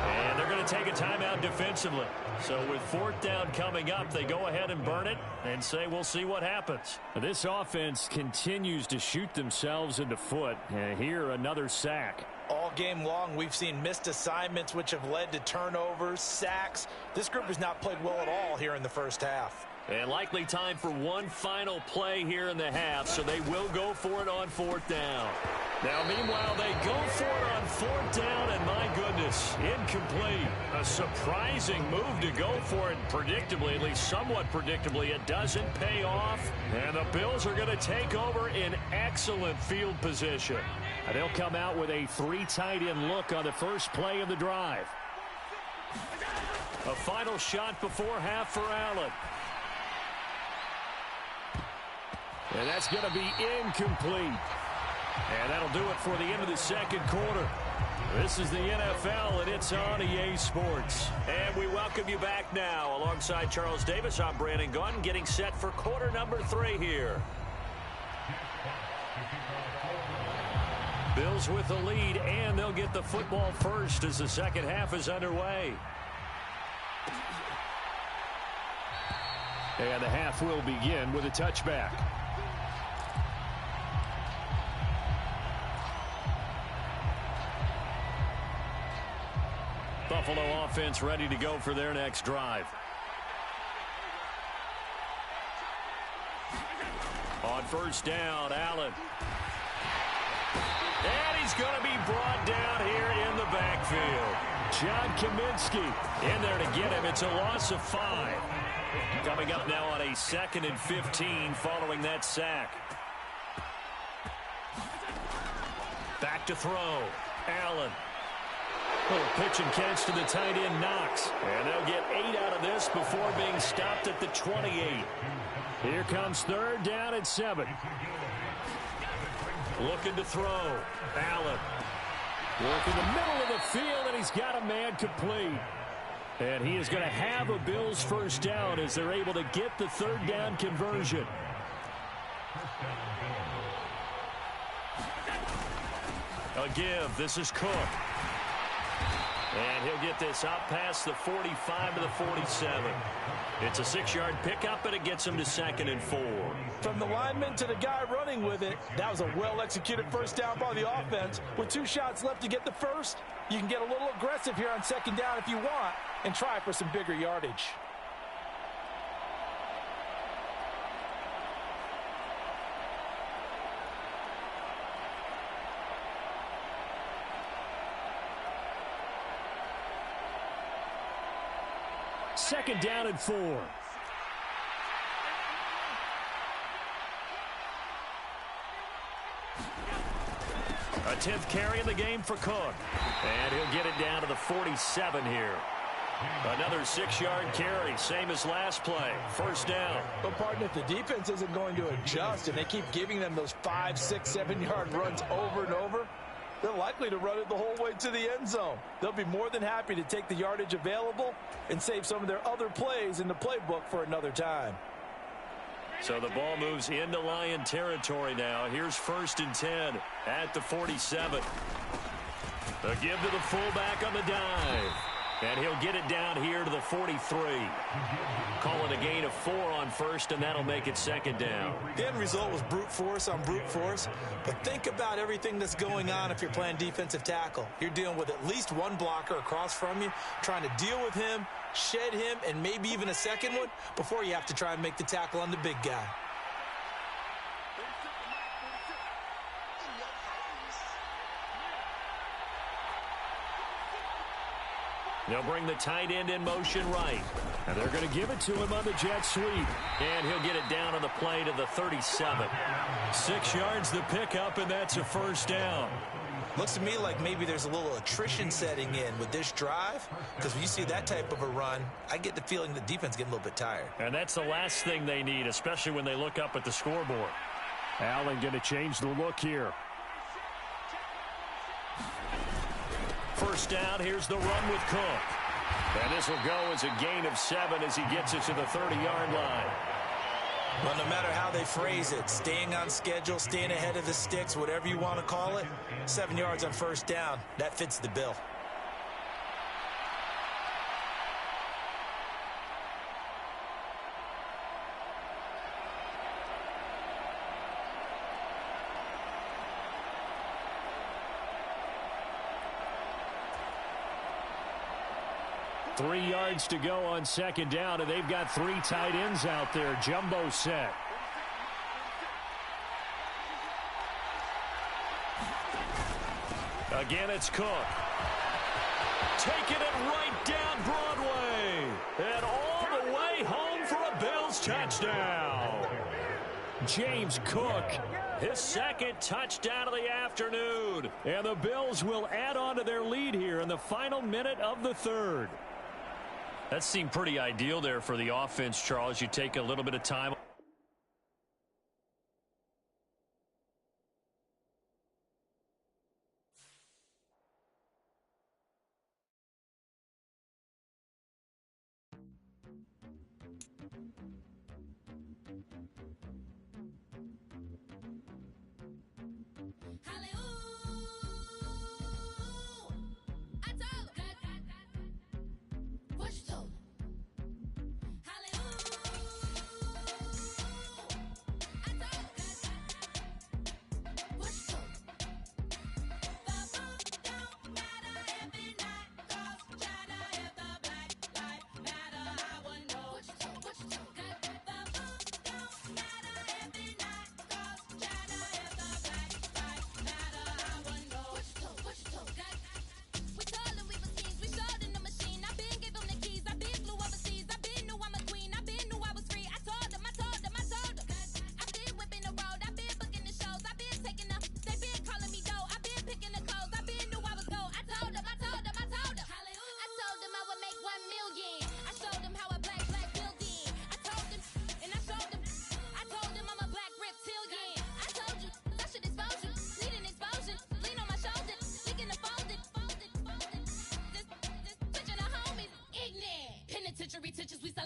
And they're going to take a timeout defensively. So with 4th down coming up, they go ahead and burn it and say we'll see what happens. This offense continues to shoot themselves in the foot. And here another sack.
All game long, we've seen missed assignments which have led to turnovers, sacks. This group has not played well at all here in the first half.
And likely time for one final play here in the half, so they will go for it on 4th down. Now, meanwhile, they go for it on 4th down, and my goodness, incomplete. A surprising move to go for it predictably, at least somewhat predictably. It doesn't pay off, and the Bills are going to take over in excellent field position. And they'll come out with a 3 tight end look on the first play of the drive. A final shot before half for Allen. And that's going to be incomplete. And that'll do it for the end of the second quarter. This is the NFL, and It's on EA Sports. And we welcome you back now. Alongside Charles Davis, I'm Brandon Gaudin, getting set for quarter number 3 here. Bills with the lead, and they'll get the football first as the second half is underway. And the half will begin with a touchback. Buffalo offense ready to go for their next drive. On first down, Allen. And he's going to be brought down here in the backfield. John Kaminsky in there to get him. It's a loss of 5. Coming up now on a 2nd and 15 following that sack. Back to throw. Allen. Little pitch and catch to the tight end, Knox. And they'll get 8 out of this before being stopped at the 28. Here comes 3rd down and 7. Looking to throw. Allen. Working the middle of the field, and he's got a man complete. And he is going to have a Bills first down as they're able to get the 3rd down conversion. A give. This is Cook. And he'll get this out past the 45 to the 47. It's a 6-yard pickup, and it gets him to 2nd and 4.
From the lineman to the guy running with it, that was a well-executed first down by the offense. With 2 shots left to get the first, you can get a little aggressive here on 2nd down if you want and try for some bigger yardage.
Second down and 4. A 10th carry in the game for Cook. And he'll get it down to the 47 here. Another 6-yard carry, same as last play. First down.
But, partner, if the defense isn't going to adjust and they keep giving them those 5, 6, 7-yard runs over and over, they're likely to run it the whole way to the end zone. They'll be more than happy to take the yardage available and save some of their other plays in the playbook for another time.
So the ball moves into Lion territory now. Here's 1st and 10 at the 47. A give to the fullback on the dive. And he'll get it down here to the 43. Calling a gain of 4 on first, and that'll make it 2nd down.
The end result was brute force on brute force. But think about everything that's going on if you're playing defensive tackle. You're dealing with at least one blocker across from you, trying to deal with him, shed him, and maybe even a second one before you have to try and make the tackle on the big guy.
They'll bring the tight end in motion right. And they're going to give it to him on the jet sweep. And he'll get it down on the play to the 37. 6 yards the pickup, and that's a first down.
Looks to me like maybe there's a little attrition setting in with this drive, because when you see that type of a run, I get the feeling the defense getting a little bit tired.
And that's the last thing they need, especially when they look up at the scoreboard. Allen going to change the look here. First down, here's the run with Cook. And this will go as a gain of 7 as he gets it to the 30-yard line.
Well, no matter how they phrase it, staying on schedule, staying ahead of the sticks, whatever you want to call it, 7 yards on first down, that fits the bill.
Three yards to go on second down, and they've got 3 tight ends out there. Jumbo set. Again, it's Cook. Taking it right down Broadway. And all the way home for a Bills touchdown. James Cook, his 2nd touchdown of the afternoon. And the Bills will add on to their lead here in the final minute of the 3rd. That seemed pretty ideal there for the offense, Charles. You take a little bit of time.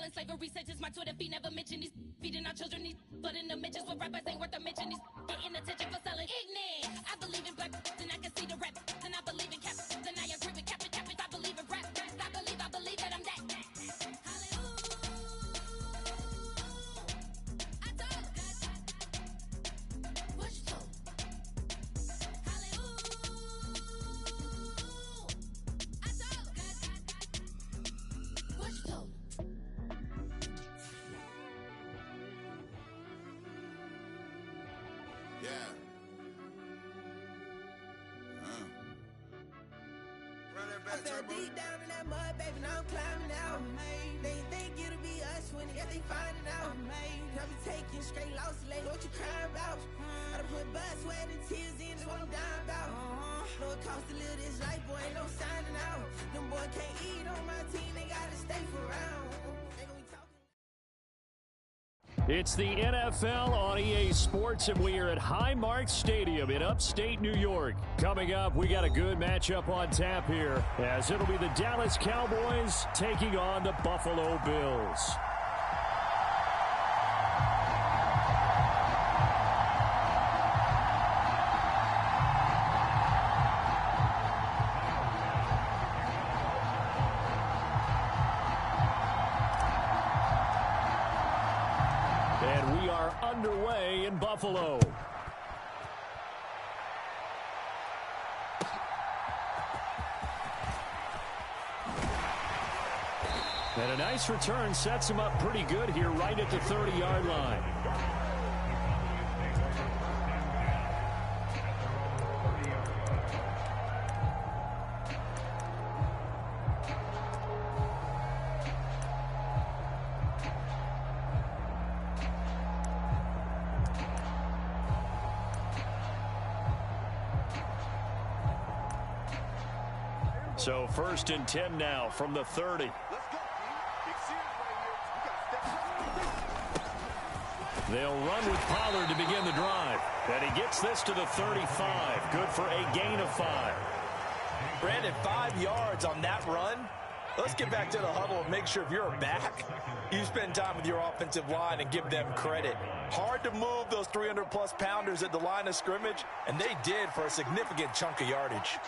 selling slavery sentences. My Twitter feed never mentioned these feeding our children. These but in the mentions with rappers ain't worth a mention. These getting attention for selling ignorance. I believe in black and I can see the rap. And I believe in cap. Then I agree with cap. I believe in rap. I believe that I'm that.
I fell deep down in that mud, baby, now I'm climbing out. They think it'll be us when they finding out. I be taking straight losses, like what you crying about? I done put blood, sweat, and tears in, that's what I'm dying about. Know it costs to live this life, boy, ain't no signing out. Them boys can't eat on my team, they gotta stay for round.
It's the NFL on EA Sports, and we are at Highmark Stadium in upstate New York. Coming up, we got a good matchup on tap here, as it'll be the Dallas Cowboys taking on the Buffalo Bills. And we are underway in Buffalo. And a nice return sets him up pretty good here right at the 30-yard line. So 1st and 10 now from the 30. They'll run with Pollard to begin the drive. And he gets this to the 35. Good for a gain of 5.
Brandon, 5 yards on that run. Let's get back to the huddle and make sure if you're a back, you spend time with your offensive line and give them credit. Hard to move those 300-plus pounders at the line of scrimmage, and they did for a significant chunk of yardage.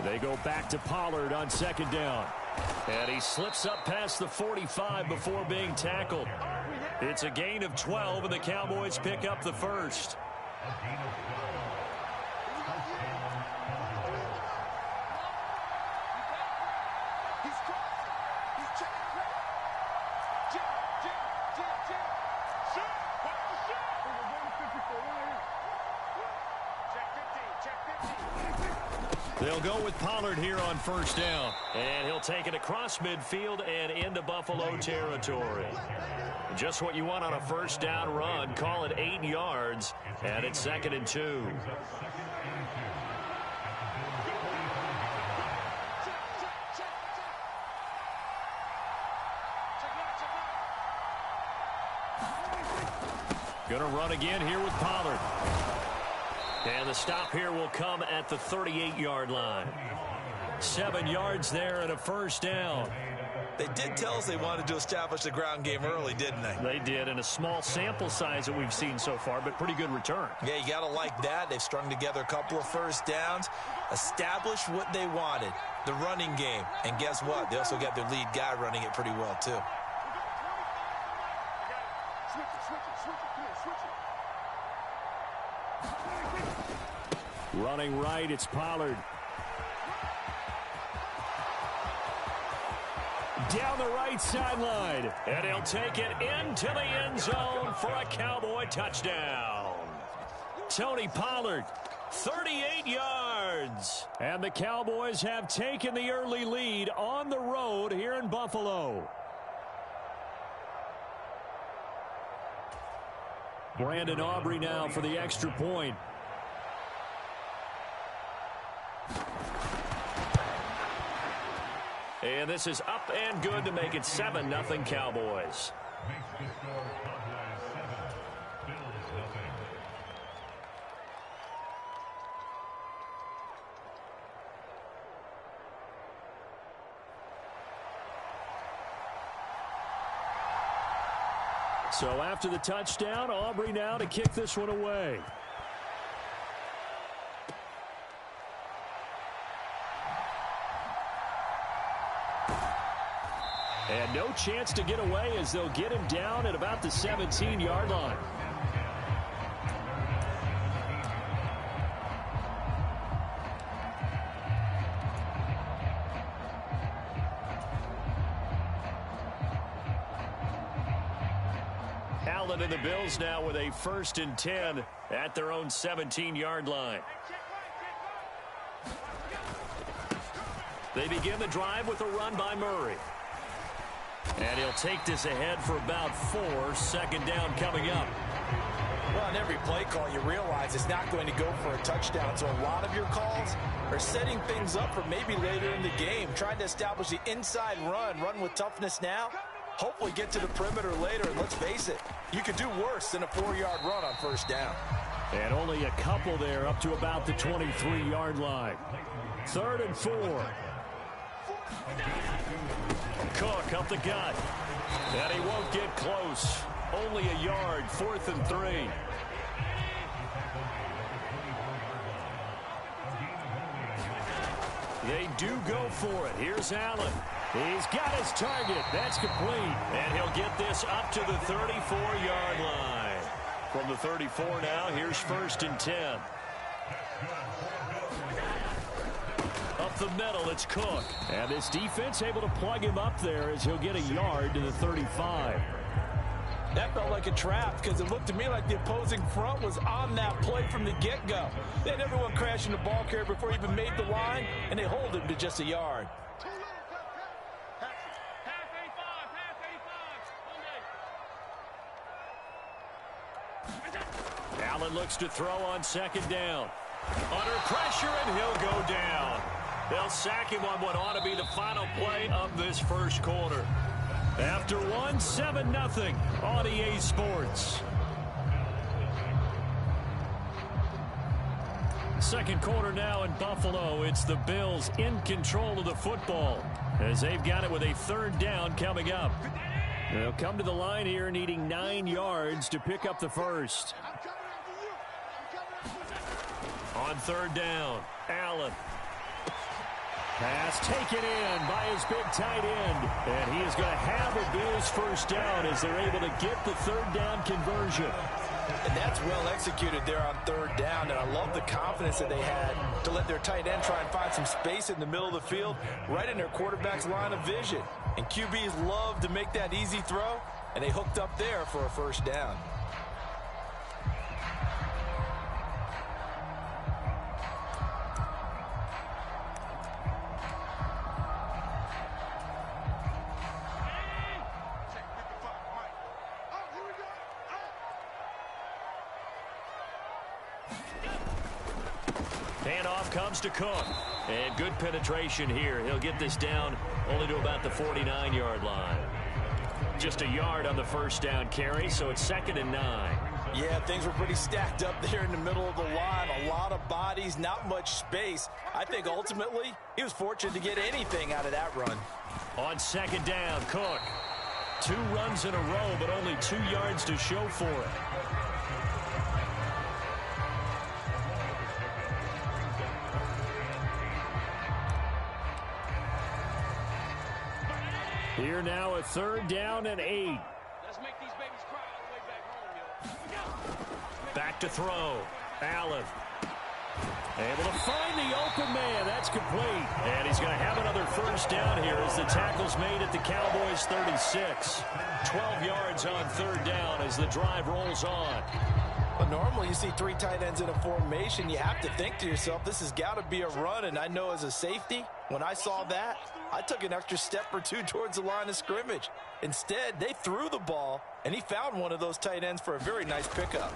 They go back to Pollard on 2nd down. And he slips up past the 45 before being tackled. It's a gain of 12, and the Cowboys pick up the first. They'll go with Pollard here on 1st down. And he'll take it across midfield and into Buffalo territory. Just what you want on a 1st down run. Call it 8 yards. And it's 2nd and 2. Gonna run again here with Pollard. And the stop here will come at the 38-yard line. 7 yards there and a 1st down.
They did tell us they wanted to establish the ground game early, didn't they?
They did, in a small sample size that we've seen so far, but pretty good return.
Yeah, you got to like that. They've strung together a couple of 1st downs, established what they wanted, the running game. And guess what? They also got their lead guy running it pretty well, too.
Running right, it's Pollard. Down the right sideline. And he'll take it into the end zone for a Cowboy touchdown. Tony Pollard, 38 yards. And the Cowboys have taken the early lead on the road here in Buffalo. Brandon Aubrey now for the extra point. And this is up and good to make it 7-0 Cowboys.
Makes the score Cowboys 7, Bills nothing.
So after the touchdown, Aubrey now to kick this one away. And no chance to get away as they'll get him down at about the 17-yard line. Allen and the Bills now with a 1st and 10 at their own 17-yard line. They begin the drive with a run by Murray. And he'll take this ahead for about 4. 2nd down coming up.
Well, on every play call, you realize it's not going to go for a touchdown. So a lot of your calls are setting things up for maybe later in the game, trying to establish the inside run with toughness now. Hopefully get to the perimeter later, and let's face it, you could do worse than a 4-yard run on 1st down.
And only a couple there up to about the 23-yard line. 3rd and 4. Cook up the gut. And he won't get close. Only a yard. 4th and 3. They do go for it. Here's Allen. He's got his target. That's complete. And he'll get this up to the 34-yard line. From the 34 now, here's 1st and 10. Up the middle, it's Cook. And this defense able to plug him up there as he'll get a yard to the 35.
That felt like a trap because it looked to me like the opposing front was on that play from the get-go. They had everyone crashing the ball carrier before he even made the line, and they hold him to just a yard.
Allen looks to throw on 2nd down. Under pressure, and he'll go down. They'll sack him on what ought to be the final play of this 1st quarter. After 1, 7-0 on EA Sports. 2nd quarter now in Buffalo. It's the Bills in control of the football as they've got it with a 3rd down coming up. They'll come to the line here needing 9 yards to pick up the 1st. On 3rd down, Allen. Pass taken in by his big tight end. And he is going to have a Bills 1st down as they're able to get the 3rd down conversion.
And that's well executed there on 3rd down. And I love the confidence that they had to let their tight end try and find some space in the middle of the field, right in their quarterback's line of vision. And QBs love to make that easy throw, and they hooked up there for a 1st down.
Handoff comes to Cook. And good penetration here. He'll get this down only to about the 49-yard line. Just a yard on the 1st down carry, so it's 2nd and 9.
Yeah, things were pretty stacked up there in the middle of the line. A lot of bodies, not much space. I think ultimately he was fortunate to get anything out of that run.
On 2nd down, Cook. 2 runs in a row, but only 2 yards to show for it. Here now a 3rd down and 8.
Let's make these babies cry all the way back home, yo.
Back to throw. Allen. Able to find the open man. That's complete. And he's going to have another 1st down here as the tackle's made at the Cowboys 36. 12 yards on 3rd down as the drive rolls on.
Well, normally you see 3 tight ends in a formation. You have to think to yourself, this has got to be a run. And I know as a safety, when I saw that, I took an extra step or 2 towards the line of scrimmage. Instead, they threw the ball, and he found one of those tight ends for a very nice pickup.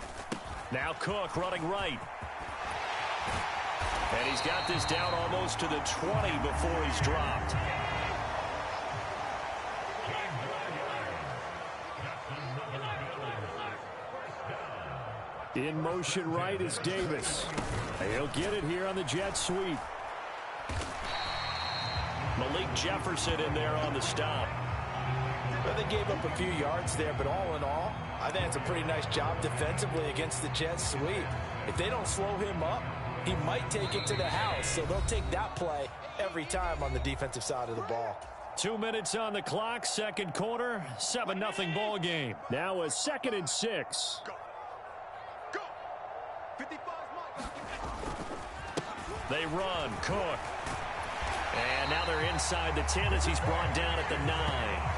Now Cook running right. And he's got this down almost to the 20 before he's dropped. In motion right is Davis. He'll get it here on the jet sweep. Malik Jefferson in there on the stop.
Well, they gave up a few yards there, but all in all, I think it's a pretty nice job defensively against the jet sweep. If they don't slow him up, he might take it to the house, so they'll take that play every time on the defensive side of the ball.
2 minutes on the clock, second quarter, 7-0 ball game. Now a 2nd and 6.
Go. 55's
They run, Cook. And now they're inside the 10 as he's brought down at the 9.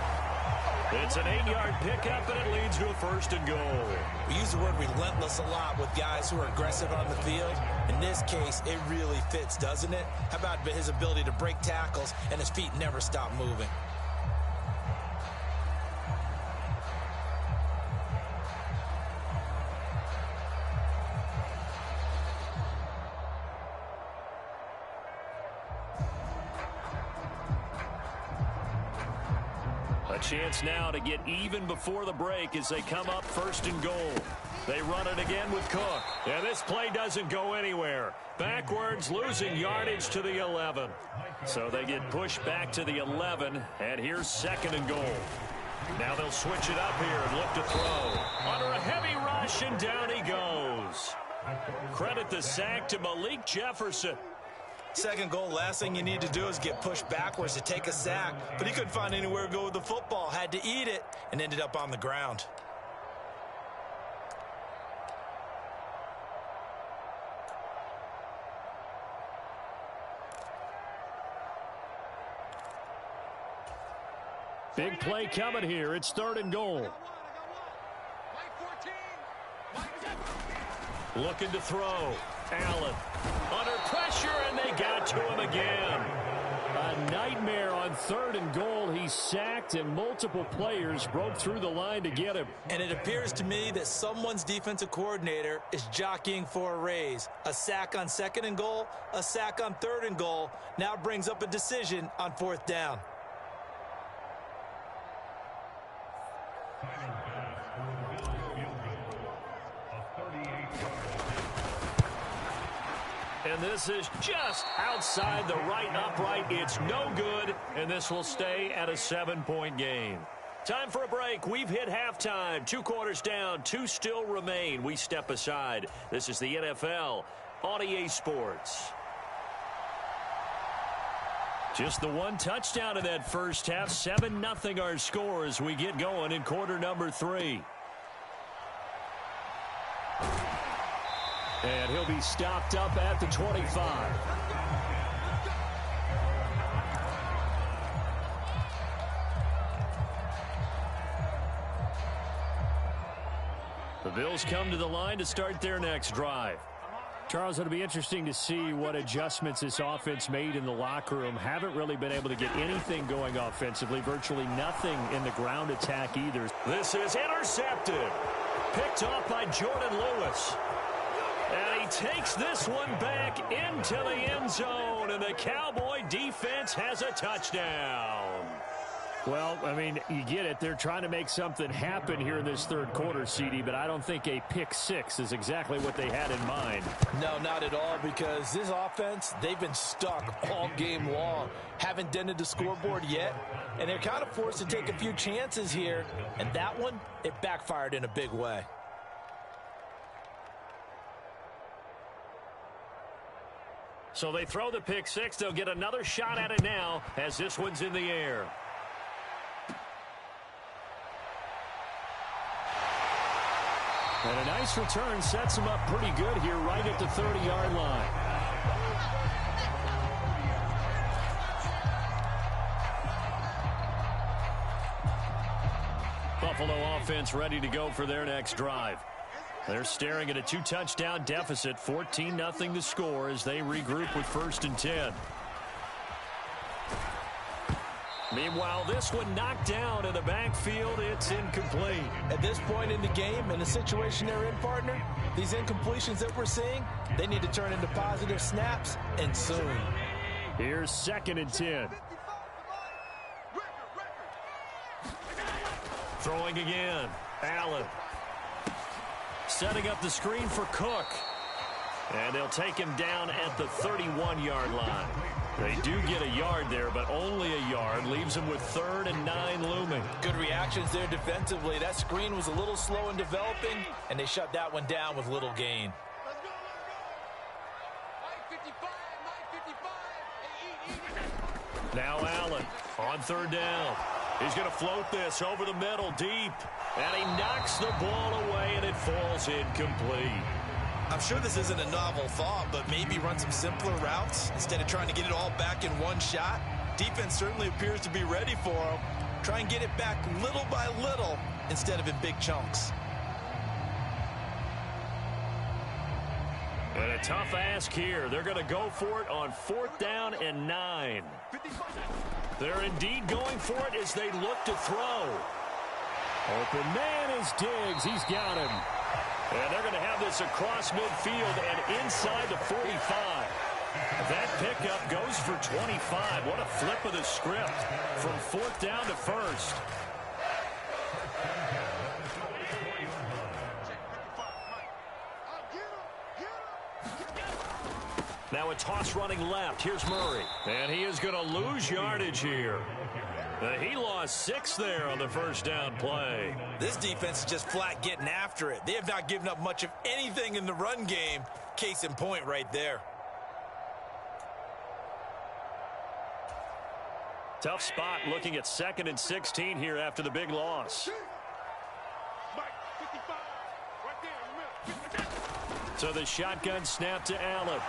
It's an 8-yard pickup, and it leads to a 1st and goal.
We use the word relentless a lot with guys who are aggressive on the field. In this case, it really fits, doesn't it? How about his ability to break tackles and his feet never stop moving?
Chance now to get even before the break as they come up 1st and goal. They run it again with Cook. And this play doesn't go anywhere. Backwards, losing yardage to the 11. So they get pushed back to the 11, and here's 2nd and goal. Now they'll switch it up here and look to throw. Under a heavy rush, and down he goes. Credit the sack to Malik Jefferson.
2nd goal, last thing you need to do is get pushed backwards to take a sack. But he couldn't find anywhere to go with the football. Had to eat it and ended up on the ground.
Big play coming here. It's 3rd and goal. Looking to throw. Allen under pressure, and they got to him again. A nightmare on 3rd and goal. He's sacked, and multiple players broke through the line to get him.
And it appears to me that someone's defensive coordinator is jockeying for a raise. A sack on 2nd and goal, a sack on 3rd and goal. Now brings up a decision on 4th down.
And this is just outside the right upright. It's no good, and this will stay at a 7-point game. Time for a break. We've hit halftime. 2 quarters down, 2 still remain. We step aside. This is the NFL on EA Sports. Just the 1 touchdown in that first half. 7-0 our score as we get going in quarter number 3. And he'll be stopped up at the 25. The Bills come to the line to start their next drive. Charles, it'll be interesting to see what adjustments this offense made in the locker room. Haven't really been able to get anything going offensively. Virtually nothing in the ground attack either. This is intercepted. Picked off by Jordan Lewis. And he takes this one back into the end zone, and the Cowboy defense has a touchdown. Well, I mean, you get it. They're trying to make something happen here in this 3rd quarter, CD, but I don't think a pick 6 is exactly what they had in mind.
No, not at all, because this offense, they've been stuck all game long. Haven't dented the scoreboard yet, and they're kind of forced to take a few chances here, and that one, it backfired in a big way.
So they throw the pick 6. They'll get another shot at it now as this one's in the air. And a nice return sets him up pretty good here right at the 30-yard line. Buffalo offense ready to go for their next drive. They're staring at a 2-touchdown deficit, 14-0 the score as they regroup with 1st and 10. Meanwhile, this one knocked down in the backfield. It's incomplete.
At this point in the game, in the situation they're in, partner, these incompletions that we're seeing, they need to turn into positive snaps, and soon.
Here's 2nd and 10. Throwing again. Allen. Setting up the screen for Cook. And they'll take him down at the 31-yard line. They do get a yard there, but only a yard. Leaves them with 3rd and 9 looming.
Good reactions there defensively. That screen was a little slow in developing, and they shut that one down with little gain.
Let's go. Mike 55.
Now Allen on 3rd down. He's going to float this over the middle deep. And he knocks the ball away, and it falls incomplete.
I'm sure this isn't a novel thought, but maybe run some simpler routes instead of trying to get it all back in one shot. Defense certainly appears to be ready for him. Try and get it back little by little instead of in big chunks.
And a tough ask here. They're going to go for it on 4th down and 9. They're indeed going for it as they look to throw. Open man is Diggs. He's got him. And they're going to have this across midfield and inside the 45. That pickup goes for 25. What a flip of the script from 4th down to 1st. Now a toss running left. Here's Murray. And he is going to lose yardage here. He lost 6 there on the 1st down play.
This defense is just flat getting after it. They have not given up much of anything in the run game. Case in point right there.
Tough spot looking at 2nd and 16 here after the big loss. So the shotgun snap to Allen.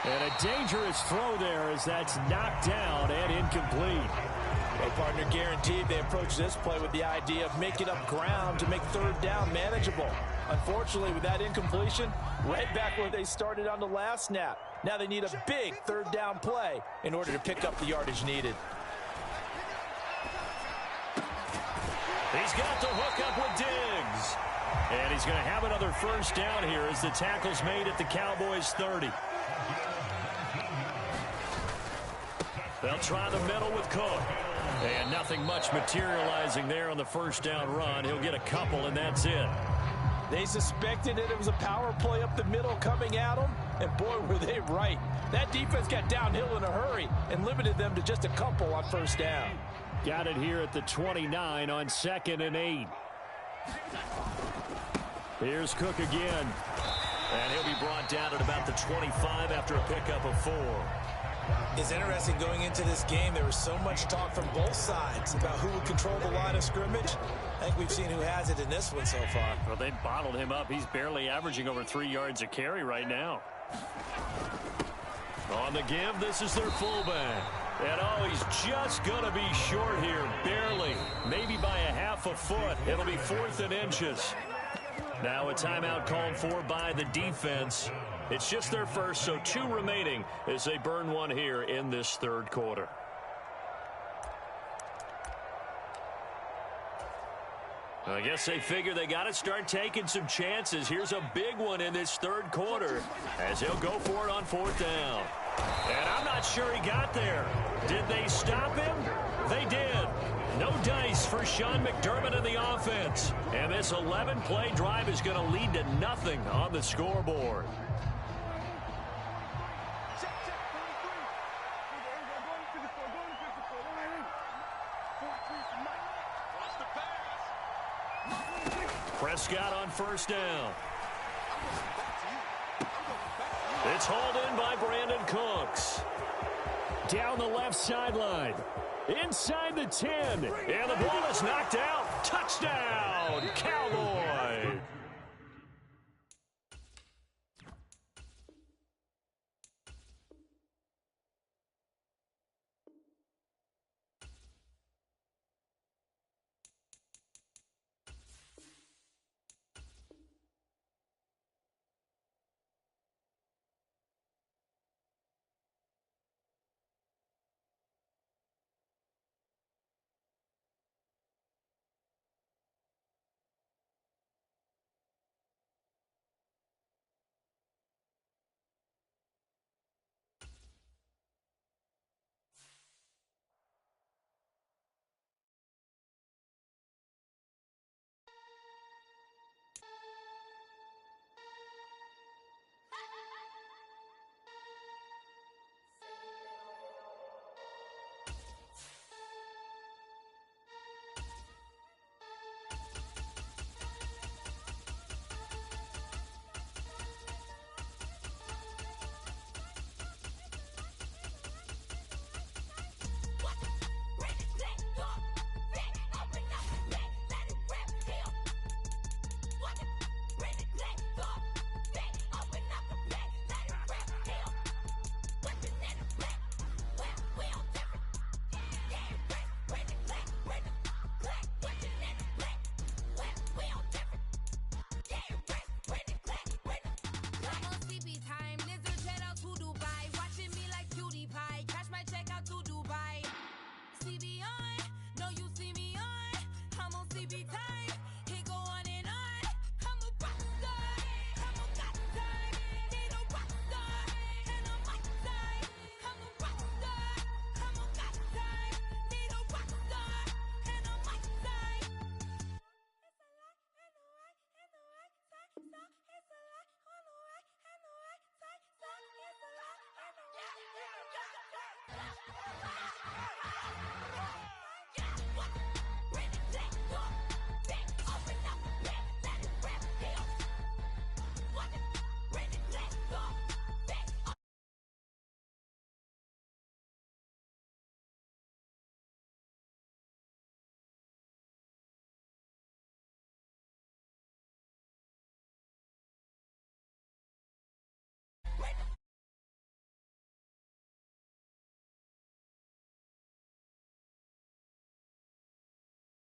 And a dangerous throw there as that's knocked down and incomplete.
Well, partner, guaranteed they approach this play with the idea of making up ground to make 3rd down manageable. Unfortunately, with that incompletion, right back where they started on the last snap. Now they need a big 3rd down play in order to pick up the yardage needed.
He's got the hook up with Diggs. And he's going to have another 1st down here as the tackle's made at the Cowboys' 30. They'll try the middle with Cook. And nothing much materializing there on the 1st down run. He'll get a couple, and that's it.
They suspected that it was a power play up the middle coming at them, and boy, were they right. That defense got downhill in a hurry and limited them to just a couple on 1st down.
Got it here at the 29 on 2nd and 8. Here's Cook again. And he'll be brought down at about the 25 after a pickup of 4.
It's interesting going into this game. There was so much talk from both sides about who would control the line of scrimmage. I think we've seen who has it in this one so far.
Well, they bottled him up. He's barely averaging over 3 yards a carry right now. On the give, this is their fullback. And oh, he's just going to be short here, barely. Maybe by a half a foot. It'll be 4th and inches. Now a timeout called for by the defense. It's just their first, so 2 remaining as they burn one here in this 3rd quarter. I guess they figure they got to start taking some chances. Here's a big one in this 3rd quarter as they'll go for it on 4th down. And I'm not sure he got there. Did they stop him? They did. No dice for Sean McDermott and the offense. And this 11-play drive is going to lead to nothing on the scoreboard. Prescott on 1st down. It's hauled in by Brandon Cooks. Down the left sideline. Inside the 10. And the ball is knocked out. Touchdown, Cowboys.